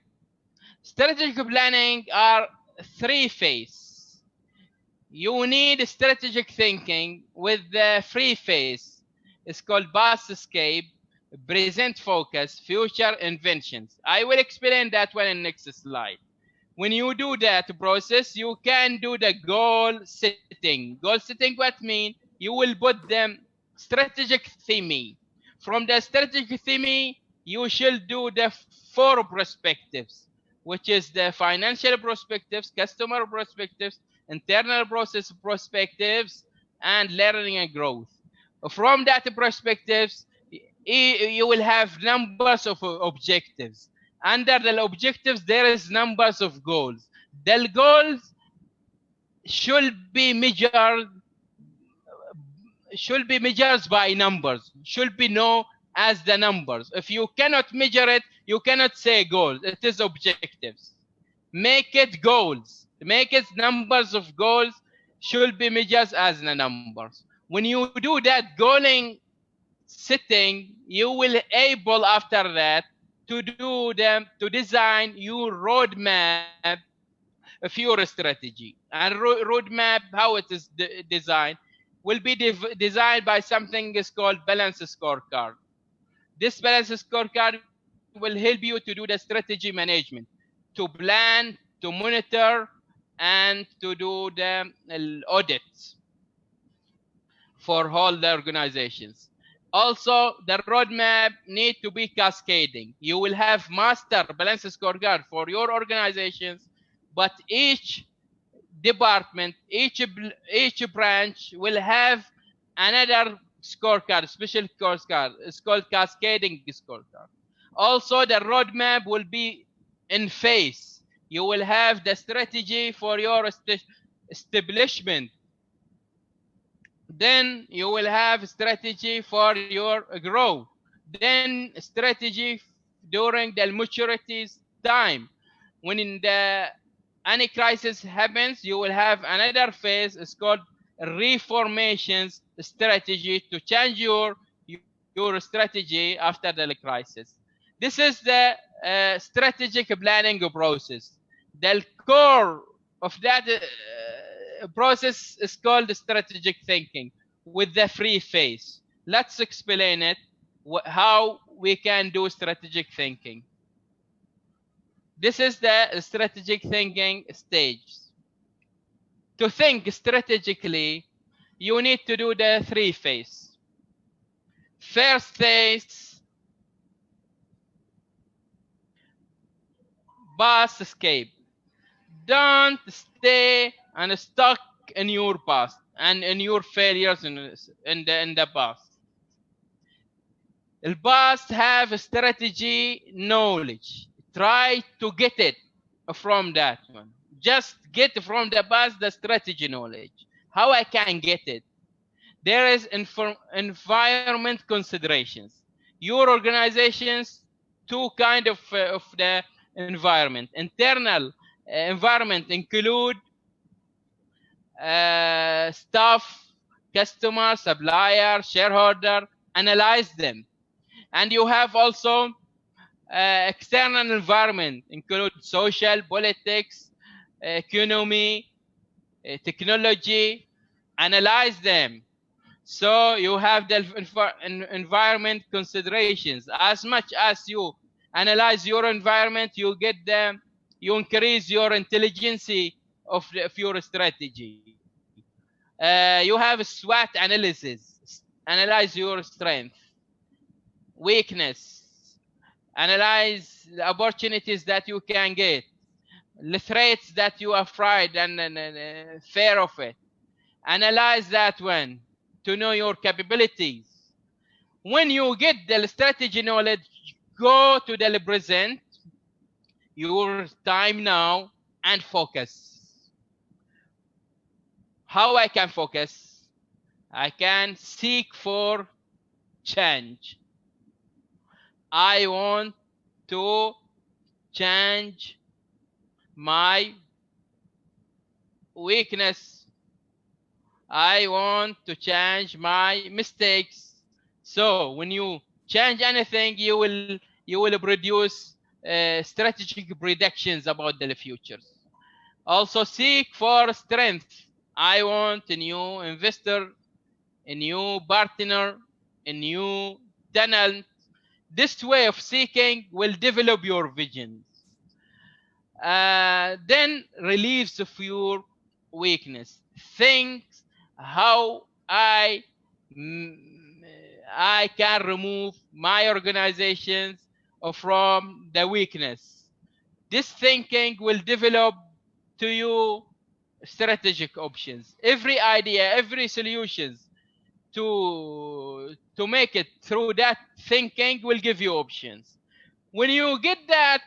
Strategic planning are three phases. You need strategic thinking with the three phase. It's called past escape, present focus, future inventions. I will explain that one in next slide. When you do that process, you can do the goal setting. Goal setting what mean? You will put them strategic theme. From the strategic theme, you should do the 4 perspectives, which is the financial perspectives, customer perspectives, internal process perspectives, and learning and growth. From that perspectives, you will have numbers of objectives. Under the objectives, there is numbers of goals. The goals should be measured by numbers, should be known as the numbers. If you cannot measure it, you cannot say goals. It is objectives. Make it goals. Make it numbers of goals should be measured as the numbers. When you do that goaling setting, you will able after that to do them, to design your roadmap of your strategy. And roadmap, how it is designed, will be designed by something is called balance scorecard. This balance scorecard will help you to do the strategy management, to plan, to monitor, and to do the audits for all the organizations. Also, the roadmap need to be cascading. You will have master balance scorecard for your organizations, but each department, each branch will have another scorecard, special scorecard. It's called cascading scorecard. Also, the roadmap will be in phase. You will have the strategy for your establishment. Then you will have strategy for your growth. Then strategy during the maturities time. When any crisis happens, you will have another phase. It's called reformations strategy to change your strategy after the crisis. This is the strategic planning process. The core of that process is called strategic thinking with the 3 phase. Let's explain it, how we can do strategic thinking. This is the strategic thinking stage. To think strategically, you need to do the 3 phase. First phase, past escape. Don't stay and stuck in your past and in your failures in the past. The past have strategy knowledge. Try to get it from that one. Just get from the past the strategy knowledge. How I can get it? There is environment considerations. Your organizations, 2 kind of the environment. Internal environment include staff, customer, supplier, shareholder. Analyze them. And you have also external environment, include social, politics, economy, technology. Analyze them. So you have the environment considerations. As much as you analyze your environment, you get them. You increase your intelligence of your strategy. You have a SWOT analysis. Analyze your strength, weakness. Analyze the opportunities that you can get, the threats that you are afraid and fear of it. Analyze that one to know your capabilities. When you get the strategy knowledge, go to the present. your time now and focus. How I can focus? I can seek for change. I want to change my weakness. I want to change my mistakes. So when you change anything, you will produce strategic predictions about the futures. Also seek for strength. I want a new investor, a new partner, a new tenant. This way of seeking will develop your visions. Then reliefs of your weakness. Think how I can remove my organizations from the weakness. This thinking will develop to you strategic options. Every idea, every solutions to make it through that thinking will give you options. When you get that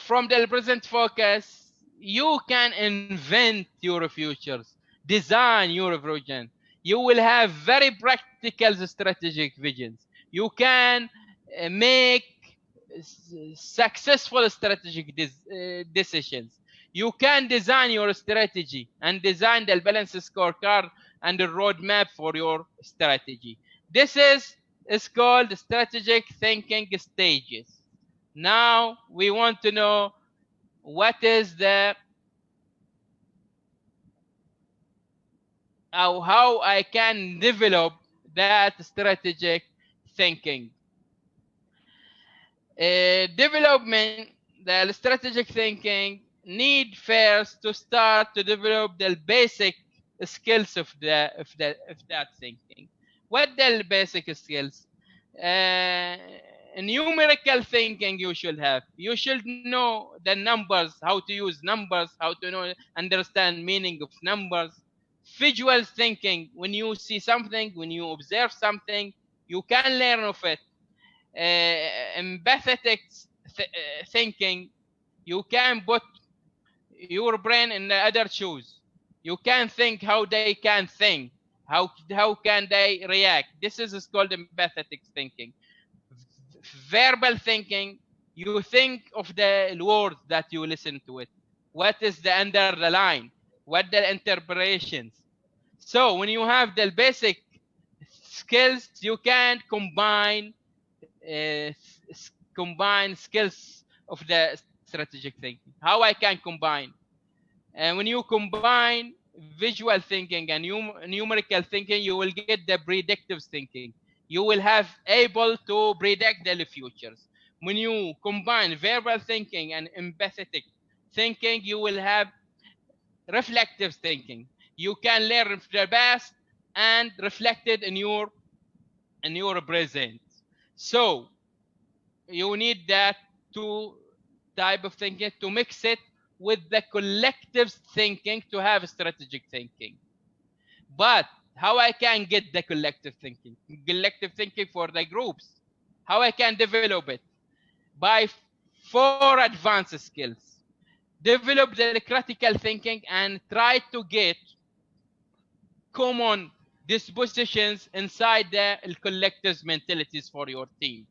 from the present focus, you can invent your futures, design your vision. You will have very practical strategic visions. You can make successful strategic decisions. You can design your strategy and design the balance scorecard and the roadmap for your strategy. This is called strategic thinking stages. Now we want to know what is the how I can develop that strategic thinking. Development, the strategic thinking need first to start to develop the basic skills of that thinking. What the basic skills? Numerical thinking you should have. You should know the numbers, how to use numbers, how to know understand meaning of numbers. Visual thinking, when you see something, when you observe something, you can learn of it. Empathetic thinking, you can put your brain in the other shoes. You can think how they can think, how can they react. This is called empathetic thinking. Verbal thinking, you think of the words that you listen to it. What is the under the line? What the interpretations? So when you have the basic skills, you can combine skills of the strategic thinking. How I can combine? And when you combine visual thinking and numerical thinking, you will get the predictive thinking. You will have able to predict the futures. When you combine verbal thinking and empathetic thinking, you will have reflective thinking. You can learn from the past and reflect it in your present. So you need that two type of thinking to mix it with the collective thinking to have strategic thinking. But how I can get the collective thinking? Collective thinking for the groups. How I can develop it? By 4 advanced skills. Develop the critical thinking and try to get common dispositions inside the collective mentalities for your team.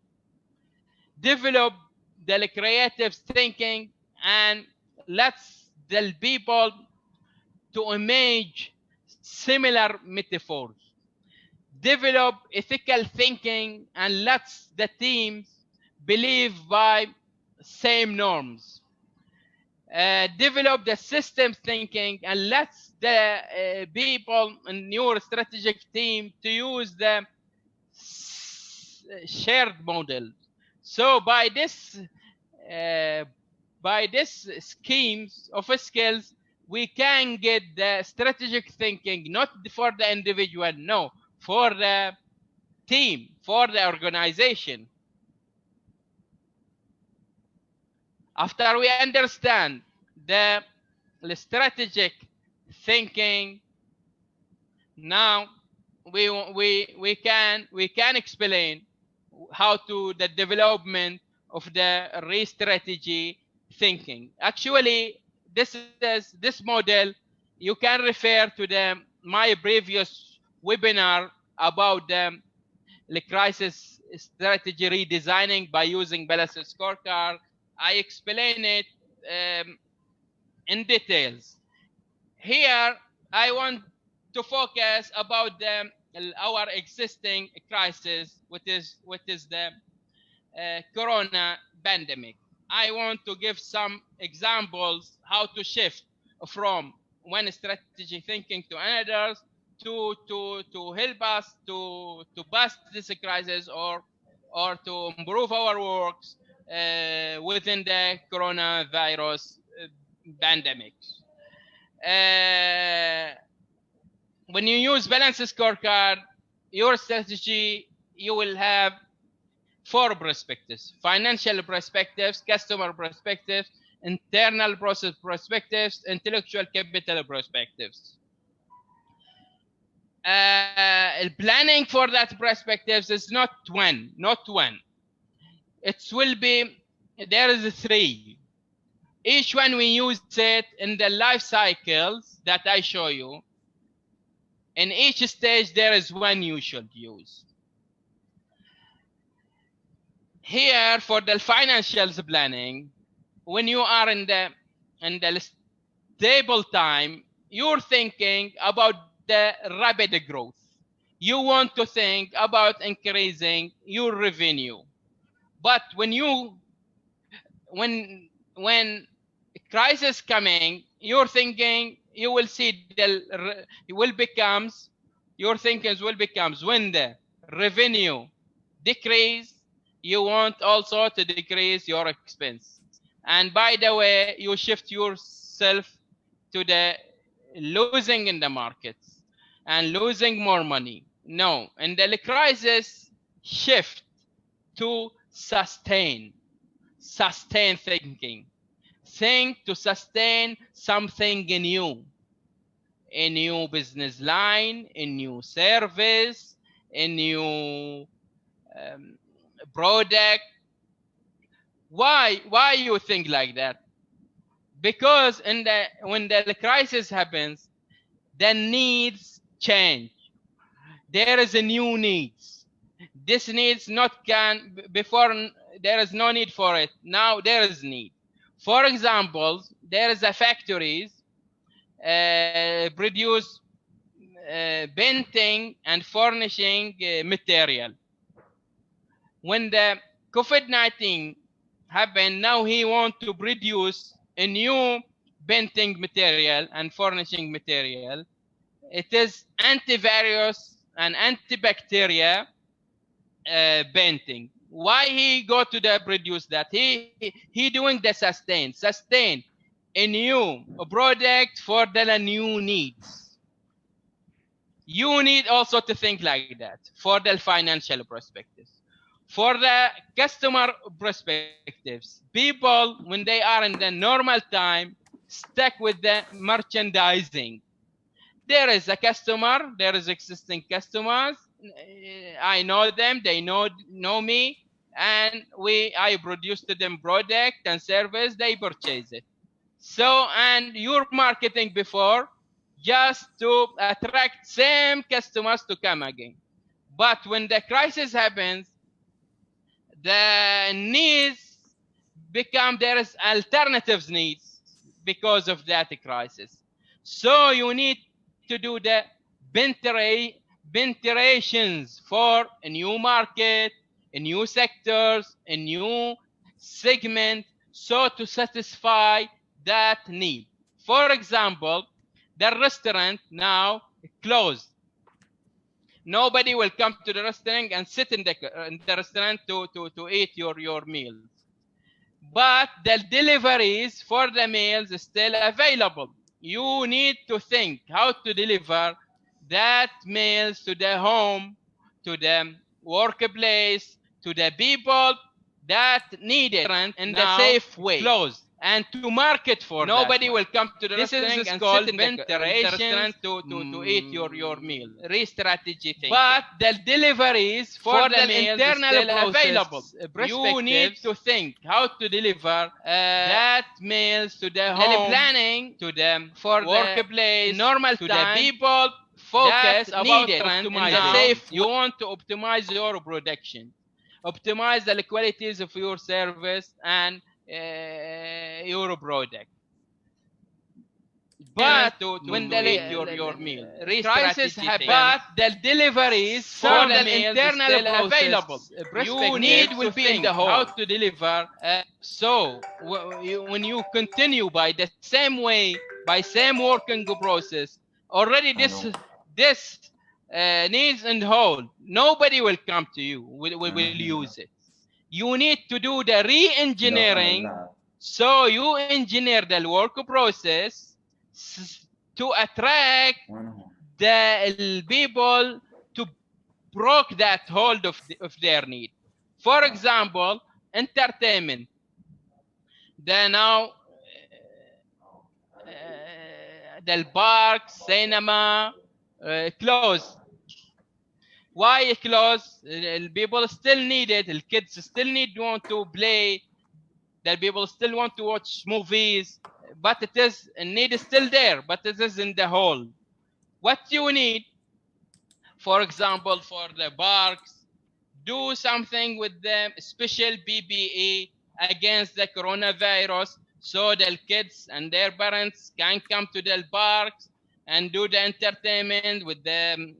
Develop the creative thinking and let's the people to image similar metaphors. Develop ethical thinking and let's the teams believe by same norms. Develop the system thinking and let's the people in your strategic team to use the shared model. So by this schemes of skills, we can get the strategic thinking, not for the individual, no, for the team, for the organization. After we understand the strategic thinking, now we can explain how to the development of the re-strategy thinking. Actually, this model, you can refer to my previous webinar about the crisis strategy redesigning by using balanced scorecard. I explain it in details. Here, I want to focus about our existing crisis, which is the corona pandemic. I want to give some examples how to shift from one strategy thinking to another to help us to pass this crisis or to improve our works within the coronavirus pandemic. When you use balanced scorecard, your strategy, you will have 4 perspectives: financial perspectives, customer perspectives, internal process perspectives, intellectual capital perspectives. Planning for that perspectives is not one. It will be, there is 3. Each one we use it in the life cycles that I show you. In each stage, there is one you should use. Here, for the financials planning, when you are in the stable time, you're thinking about the rapid growth. You want to think about increasing your revenue. But when crisis coming, you're thinking you will see your thinkings will becomes when the revenue decrease, you want also to decrease your expense. And by the way, you shift yourself to the losing in the markets and losing more money. No, in the crisis, shift to sustain thinking. Think to sustain something new, a new business line, a new service, a new product. Why you think like that? Because when the crisis happens, the needs change. There is a new needs. This needs not can before, there is no need for it. Now there is need. For example, there is a factories produce painting and furnishing material. When the COVID-19 happened, now he want to produce a new painting material and furnishing material. It is antivirus and antibacteria painting. Why he go to the produce that? He doing the sustain a new product for the new needs. You need also to think like that for the financial perspectives. For the customer perspectives, people, when they are in the normal time, stuck with the merchandising. There is a customer, there is existing customers. I know them, they know me, and I produce to them product and service, they purchase it. So, and you're marketing before just to attract same customers to come again. But when the crisis happens, the needs become, there is alternatives needs because of that crisis. So you need to do the venturations for a new market, a new sectors, a new segment, so to satisfy that need. For example, the restaurant now closed. Nobody will come to the restaurant and sit in the restaurant to eat your meals. But the deliveries for the meals is still available. You need to think how to deliver that meals to the home, to the workplace, to the people that need it in the safe way. Closed. and to market for nobody will come to the restaurant and sit in the restaurant to eat your meal. Re-strategy thinking. But the deliveries for the internal available. You need to think how to deliver that meals to the home, planning to them for workplace, normal to time, the people. Focus about optimizing. Safe. You want to optimize your production, optimize the qualities of your service and your product. But when your meal crisis happens, but the deliveries for the internal available, you need will be in the home. How to deliver? So when you continue by the same way, by same working process, already this needs and hold. Nobody will come to you. Will use it. You need to do the re-engineering. So you engineer the work process to attract the people to break that hold of their need. For example, entertainment. They now the park, cinema closed. Why closed? People still need it. The kids still want to play. The people still want to watch movies. But it is need is still there. But it is in the hole. What you need, for example, for the parks, do something with them, special PPE against the coronavirus, so the kids and their parents can come to the parks and do the entertainment with the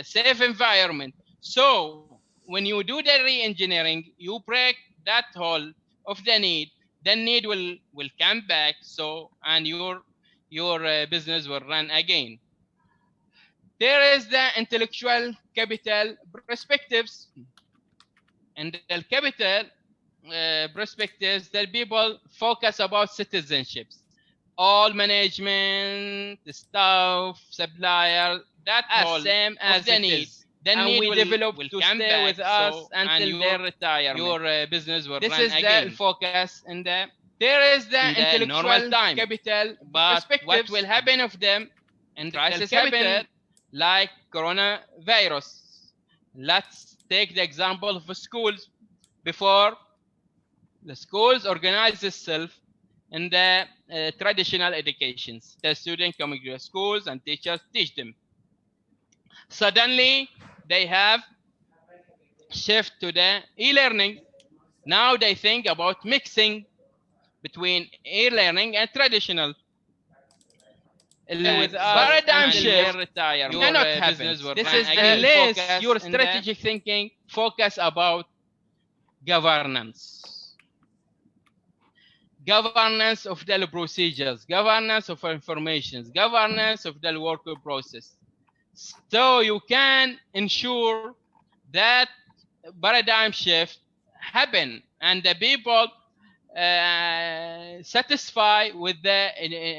safe environment. So when you do the re-engineering, you break that hole of the need. The need will come back. So and your business will run again. There is the intellectual capital perspectives, and the capital perspectives that people focus about citizenships, all management, the staff, supplier, that all same as the need. The need we develop to stay with us until their retirement. Your business will run again. This is the focus in the. There is the intellectual capital, but what will happen of them and crisis happen like coronavirus. Let's take the example of schools. Before the schools organize itself in the traditional educations. The students coming to the schools and teachers teach them. Suddenly they have shift to the e-learning. Now they think about mixing between e-learning and traditional. With paradigm shift, you cannot happen. This is unless your strategic thinking focus about governance. Governance of the procedures, governance of information, governance of the work process. So you can ensure that paradigm shift happen and the people satisfy with the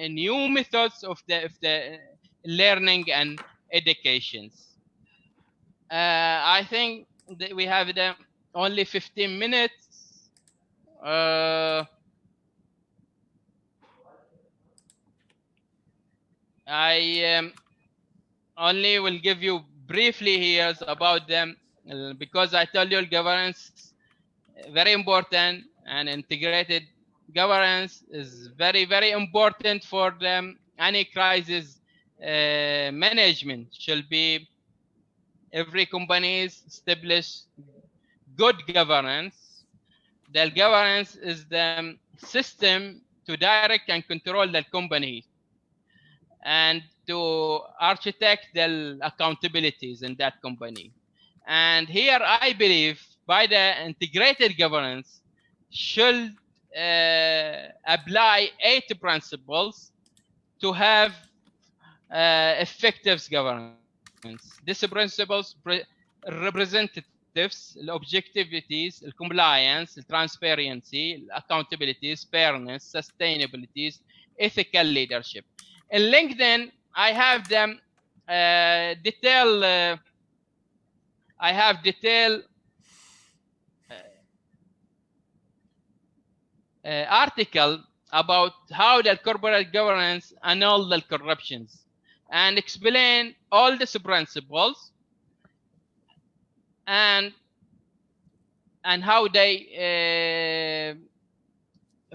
new methods of the learning and educations. I think that we have the only 15 minutes. I only will give you briefly here about them because I told you governance very important and integrated governance is very, very important for them. Any crisis management should be every company establish good governance. The governance is the system to direct and control the company and to architect the accountabilities in that company. And here I believe by the integrated governance should apply 8 principles to have effective governance. These principles representatives, objectivities, compliance, transparency, accountabilities, fairness, sustainability, ethical leadership. In LinkedIn, I have them detail. I have detail article about how the corporate governance annul the corruptions and explain all these principles and how they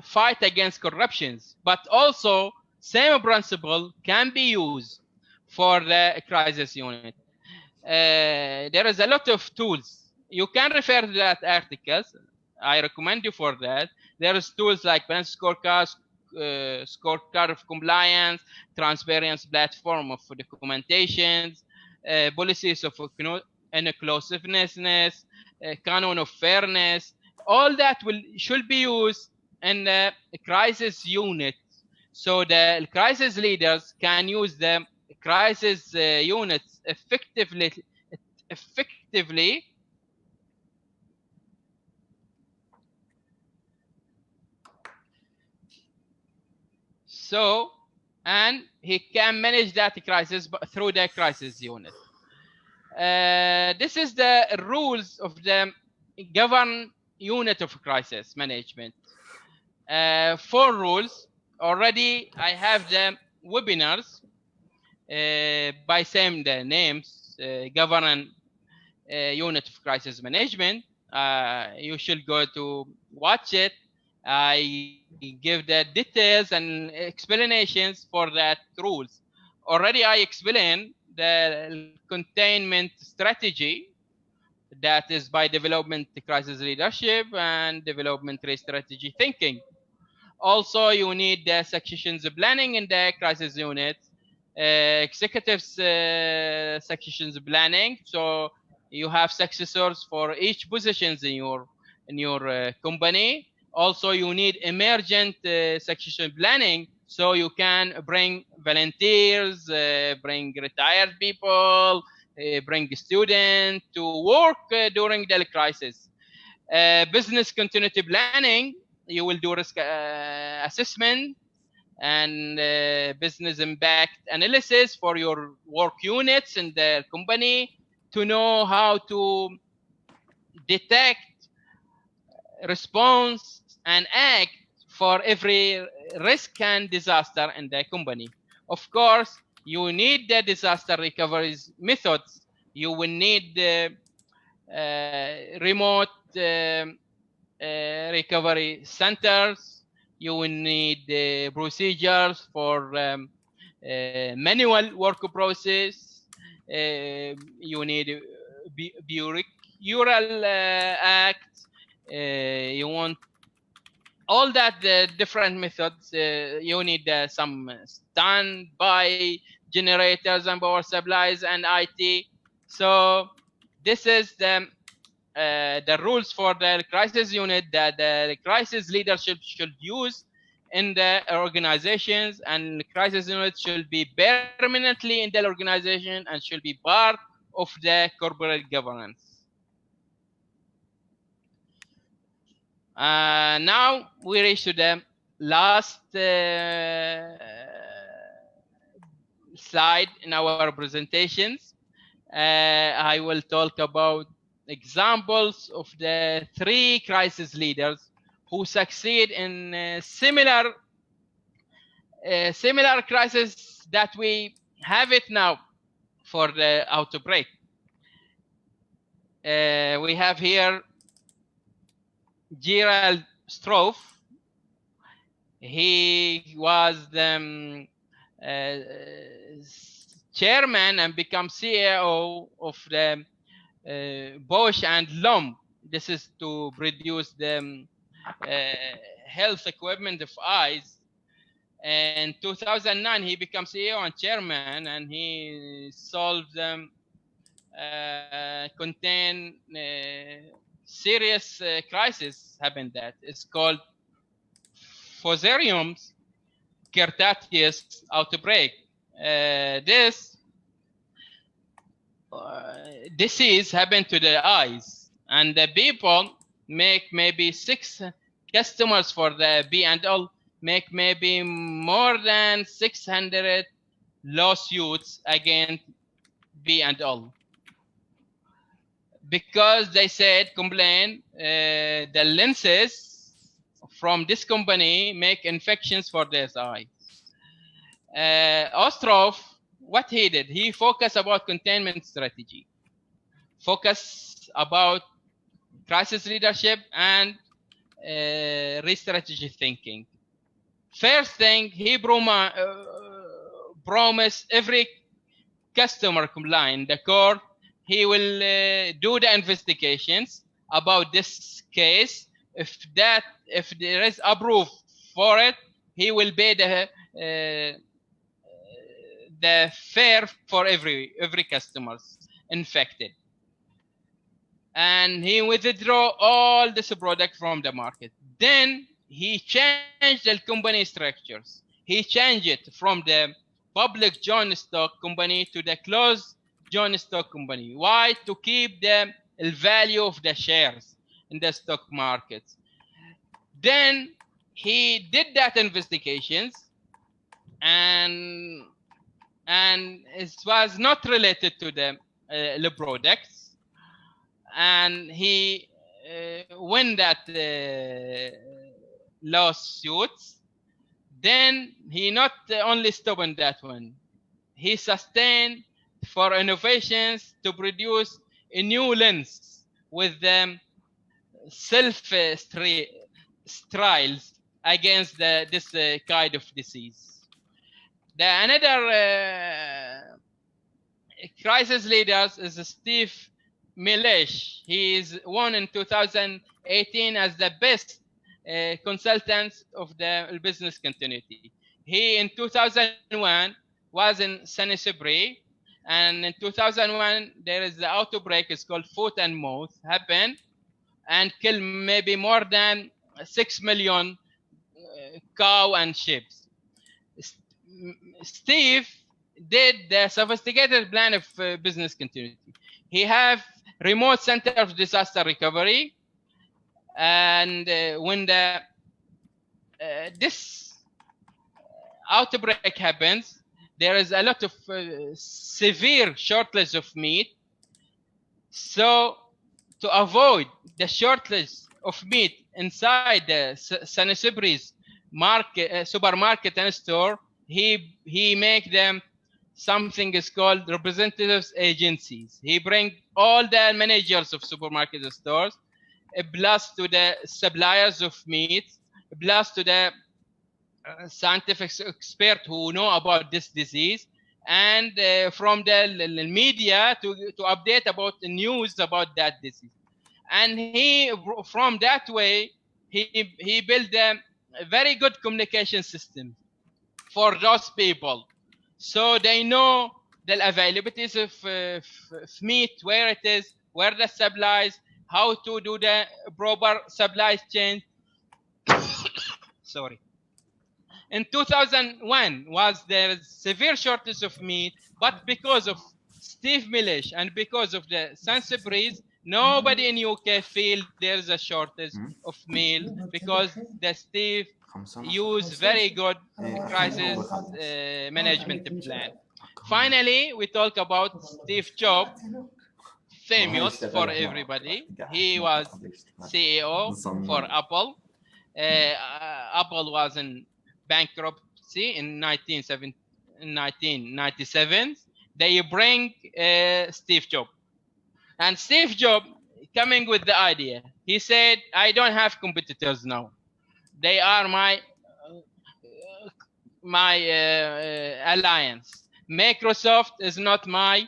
fight against corruptions. But also same principle can be used for the crisis unit. There is a lot of tools. You can refer to that articles. I recommend you for that. There is tools like balance scorecard, scorecard of compliance, transparency platform of documentations, policies of inclusiveness, canon of fairness. All that should be used in the crisis unit, so the crisis leaders can use the crisis units effectively. So, and he can manage that crisis through the crisis unit. This is the rules of the governed unit of crisis management. 4 rules. Already I have the webinars by saying the names, governance unit of crisis management. You should go to watch it. I give the details and explanations for that rules. Already I explained the containment strategy, that is by development crisis leadership and development strategy thinking. Also, you need the successions planning in the crisis unit, executives successions planning. So you have successors for each positions in your company. Also, you need emergent succession planning, so you can bring volunteers, bring retired people, bring students to work during the crisis. Business continuity planning, you will do risk assessment and business impact analysis for your work units in the company to know how to detect, response, and act for every risk and disaster in the company. Of course, you need the disaster recovery methods. You will need the remote recovery centers. You will need the procedures for manual work process. You need bureaucratic acts. You want all that different methods. You need some standby generators and power supplies and IT. So this is the rules for the crisis unit that the crisis leadership should use in the organizations, and the crisis unit should be permanently in the organization and should be part of the corporate governance. Now we reach to the last slide in our presentations. I will talk about examples of the 3 crisis leaders who succeed in similar crisis that we have it now for the outbreak. We have here Gerald Stroff. He was the chairman and become CEO of the Bosch and Lomb. This is to produce the health equipment of eyes. In 2009, he became CEO and chairman, and he solved them, contain serious crisis happened that. It's called Fusarium keratitis outbreak. This disease happened to the eyes, and the people make maybe 6 customers for the B&L, make maybe more than 600 lawsuits against B&L because they said, complain, the lenses from this company make infections for their eyes. Ostrov, what he did, he focused about containment strategy, focus about crisis leadership and re-strategy thinking. First thing, he promised every customer complaint the court, he will do the investigations about this case. If there is approve for it, he will pay the fare for every customers infected, and he withdraw all this product from the market. Then he changed the company structures. He changed it from the public joint stock company to the closed joint stock company. Why? To keep the value of the shares in the stock markets. Then he did that investigations, and it was not related to the products, and he won that lawsuits. Then he not only stopped on that one, he sustained for innovations to produce a new lens with them self trials against this kind of disease. Another crisis leaders is Steve Milish. He is won in 2018 as the best consultant of the business continuity. He in 2001 was in Sanisibri, and in 2001 there is the outbreak. It's called foot and mouth happened and killed maybe more than 6 million cow and sheep. Steve did the sophisticated plan of business continuity. He have remote center of disaster recovery, and when this outbreak happens, there is a lot of severe shortage of meat. So to avoid the shortage of meat inside the Sanisibri's market, supermarket and store, he make them something is called representatives agencies. He bring all the managers of supermarket stores, plus to the suppliers of meat, plus to the scientific expert who know about this disease, and from the media to update about the news about that disease. And he, from that way, he built a very good communication system for those people, so they know the availabilities of meat, where it is, where the supplies, how to do the proper supply chain. Sorry. In 2001 was there severe shortage of meat, but because of Steve Milish and because of the Sansebris, nobody in UK feel there is a shortage of meat because the Steve use very good crisis management plan. Finally, we talk about Steve Jobs, famous for everybody. He was CEO for Apple. Apple was in bankruptcy in 1997. They bring Steve Jobs. And Steve Jobs coming with the idea. He said, I don't have competitors now. They are my alliance. Microsoft is not my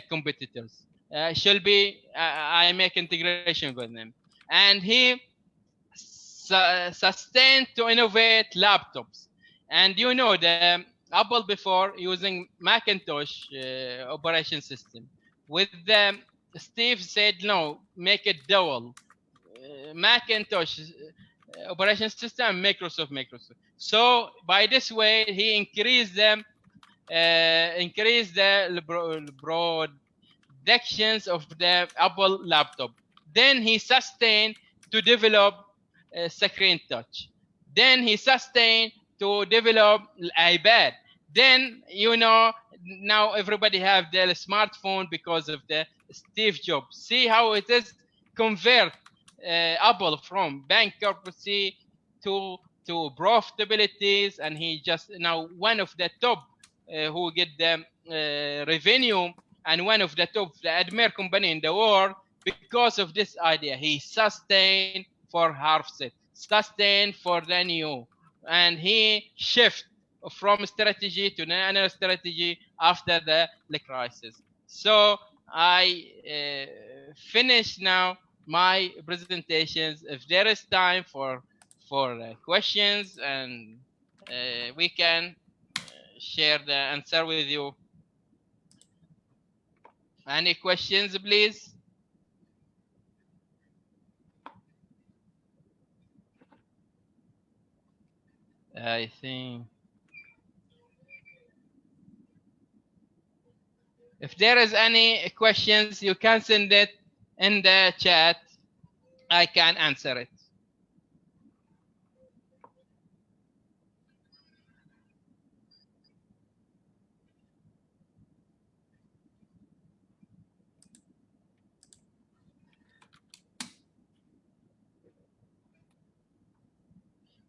competitors. I make integration with them. And he sustained to innovate laptops. And you know, the Apple before using Macintosh operation system. With them, Steve said, no, make it dual. Macintosh operation system, Microsoft. So by this way, he increased the productions of the Apple laptop. Then he sustained to develop screen touch. Then he sustained to develop iPad. Then, you know, now everybody have their smartphone because of the Steve Jobs. See how it is convert Apple from bankruptcy to profitabilities, and he just now one of the top who get the revenue and one of the top the admire company in the world. Because of this idea, he sustained for Harvset, sustained for the new, and he shift from strategy to another strategy after the crisis. So I finish now my presentations. If there is time for questions, and we can share the answer with you. Any questions, please? I think if there is any questions, you can send it in the chat. I can answer it.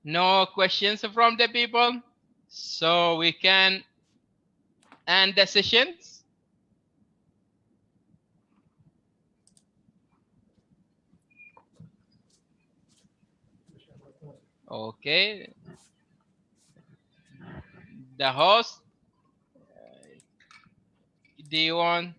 No questions from the people, so we can end the sessions. Okay. The host, do you want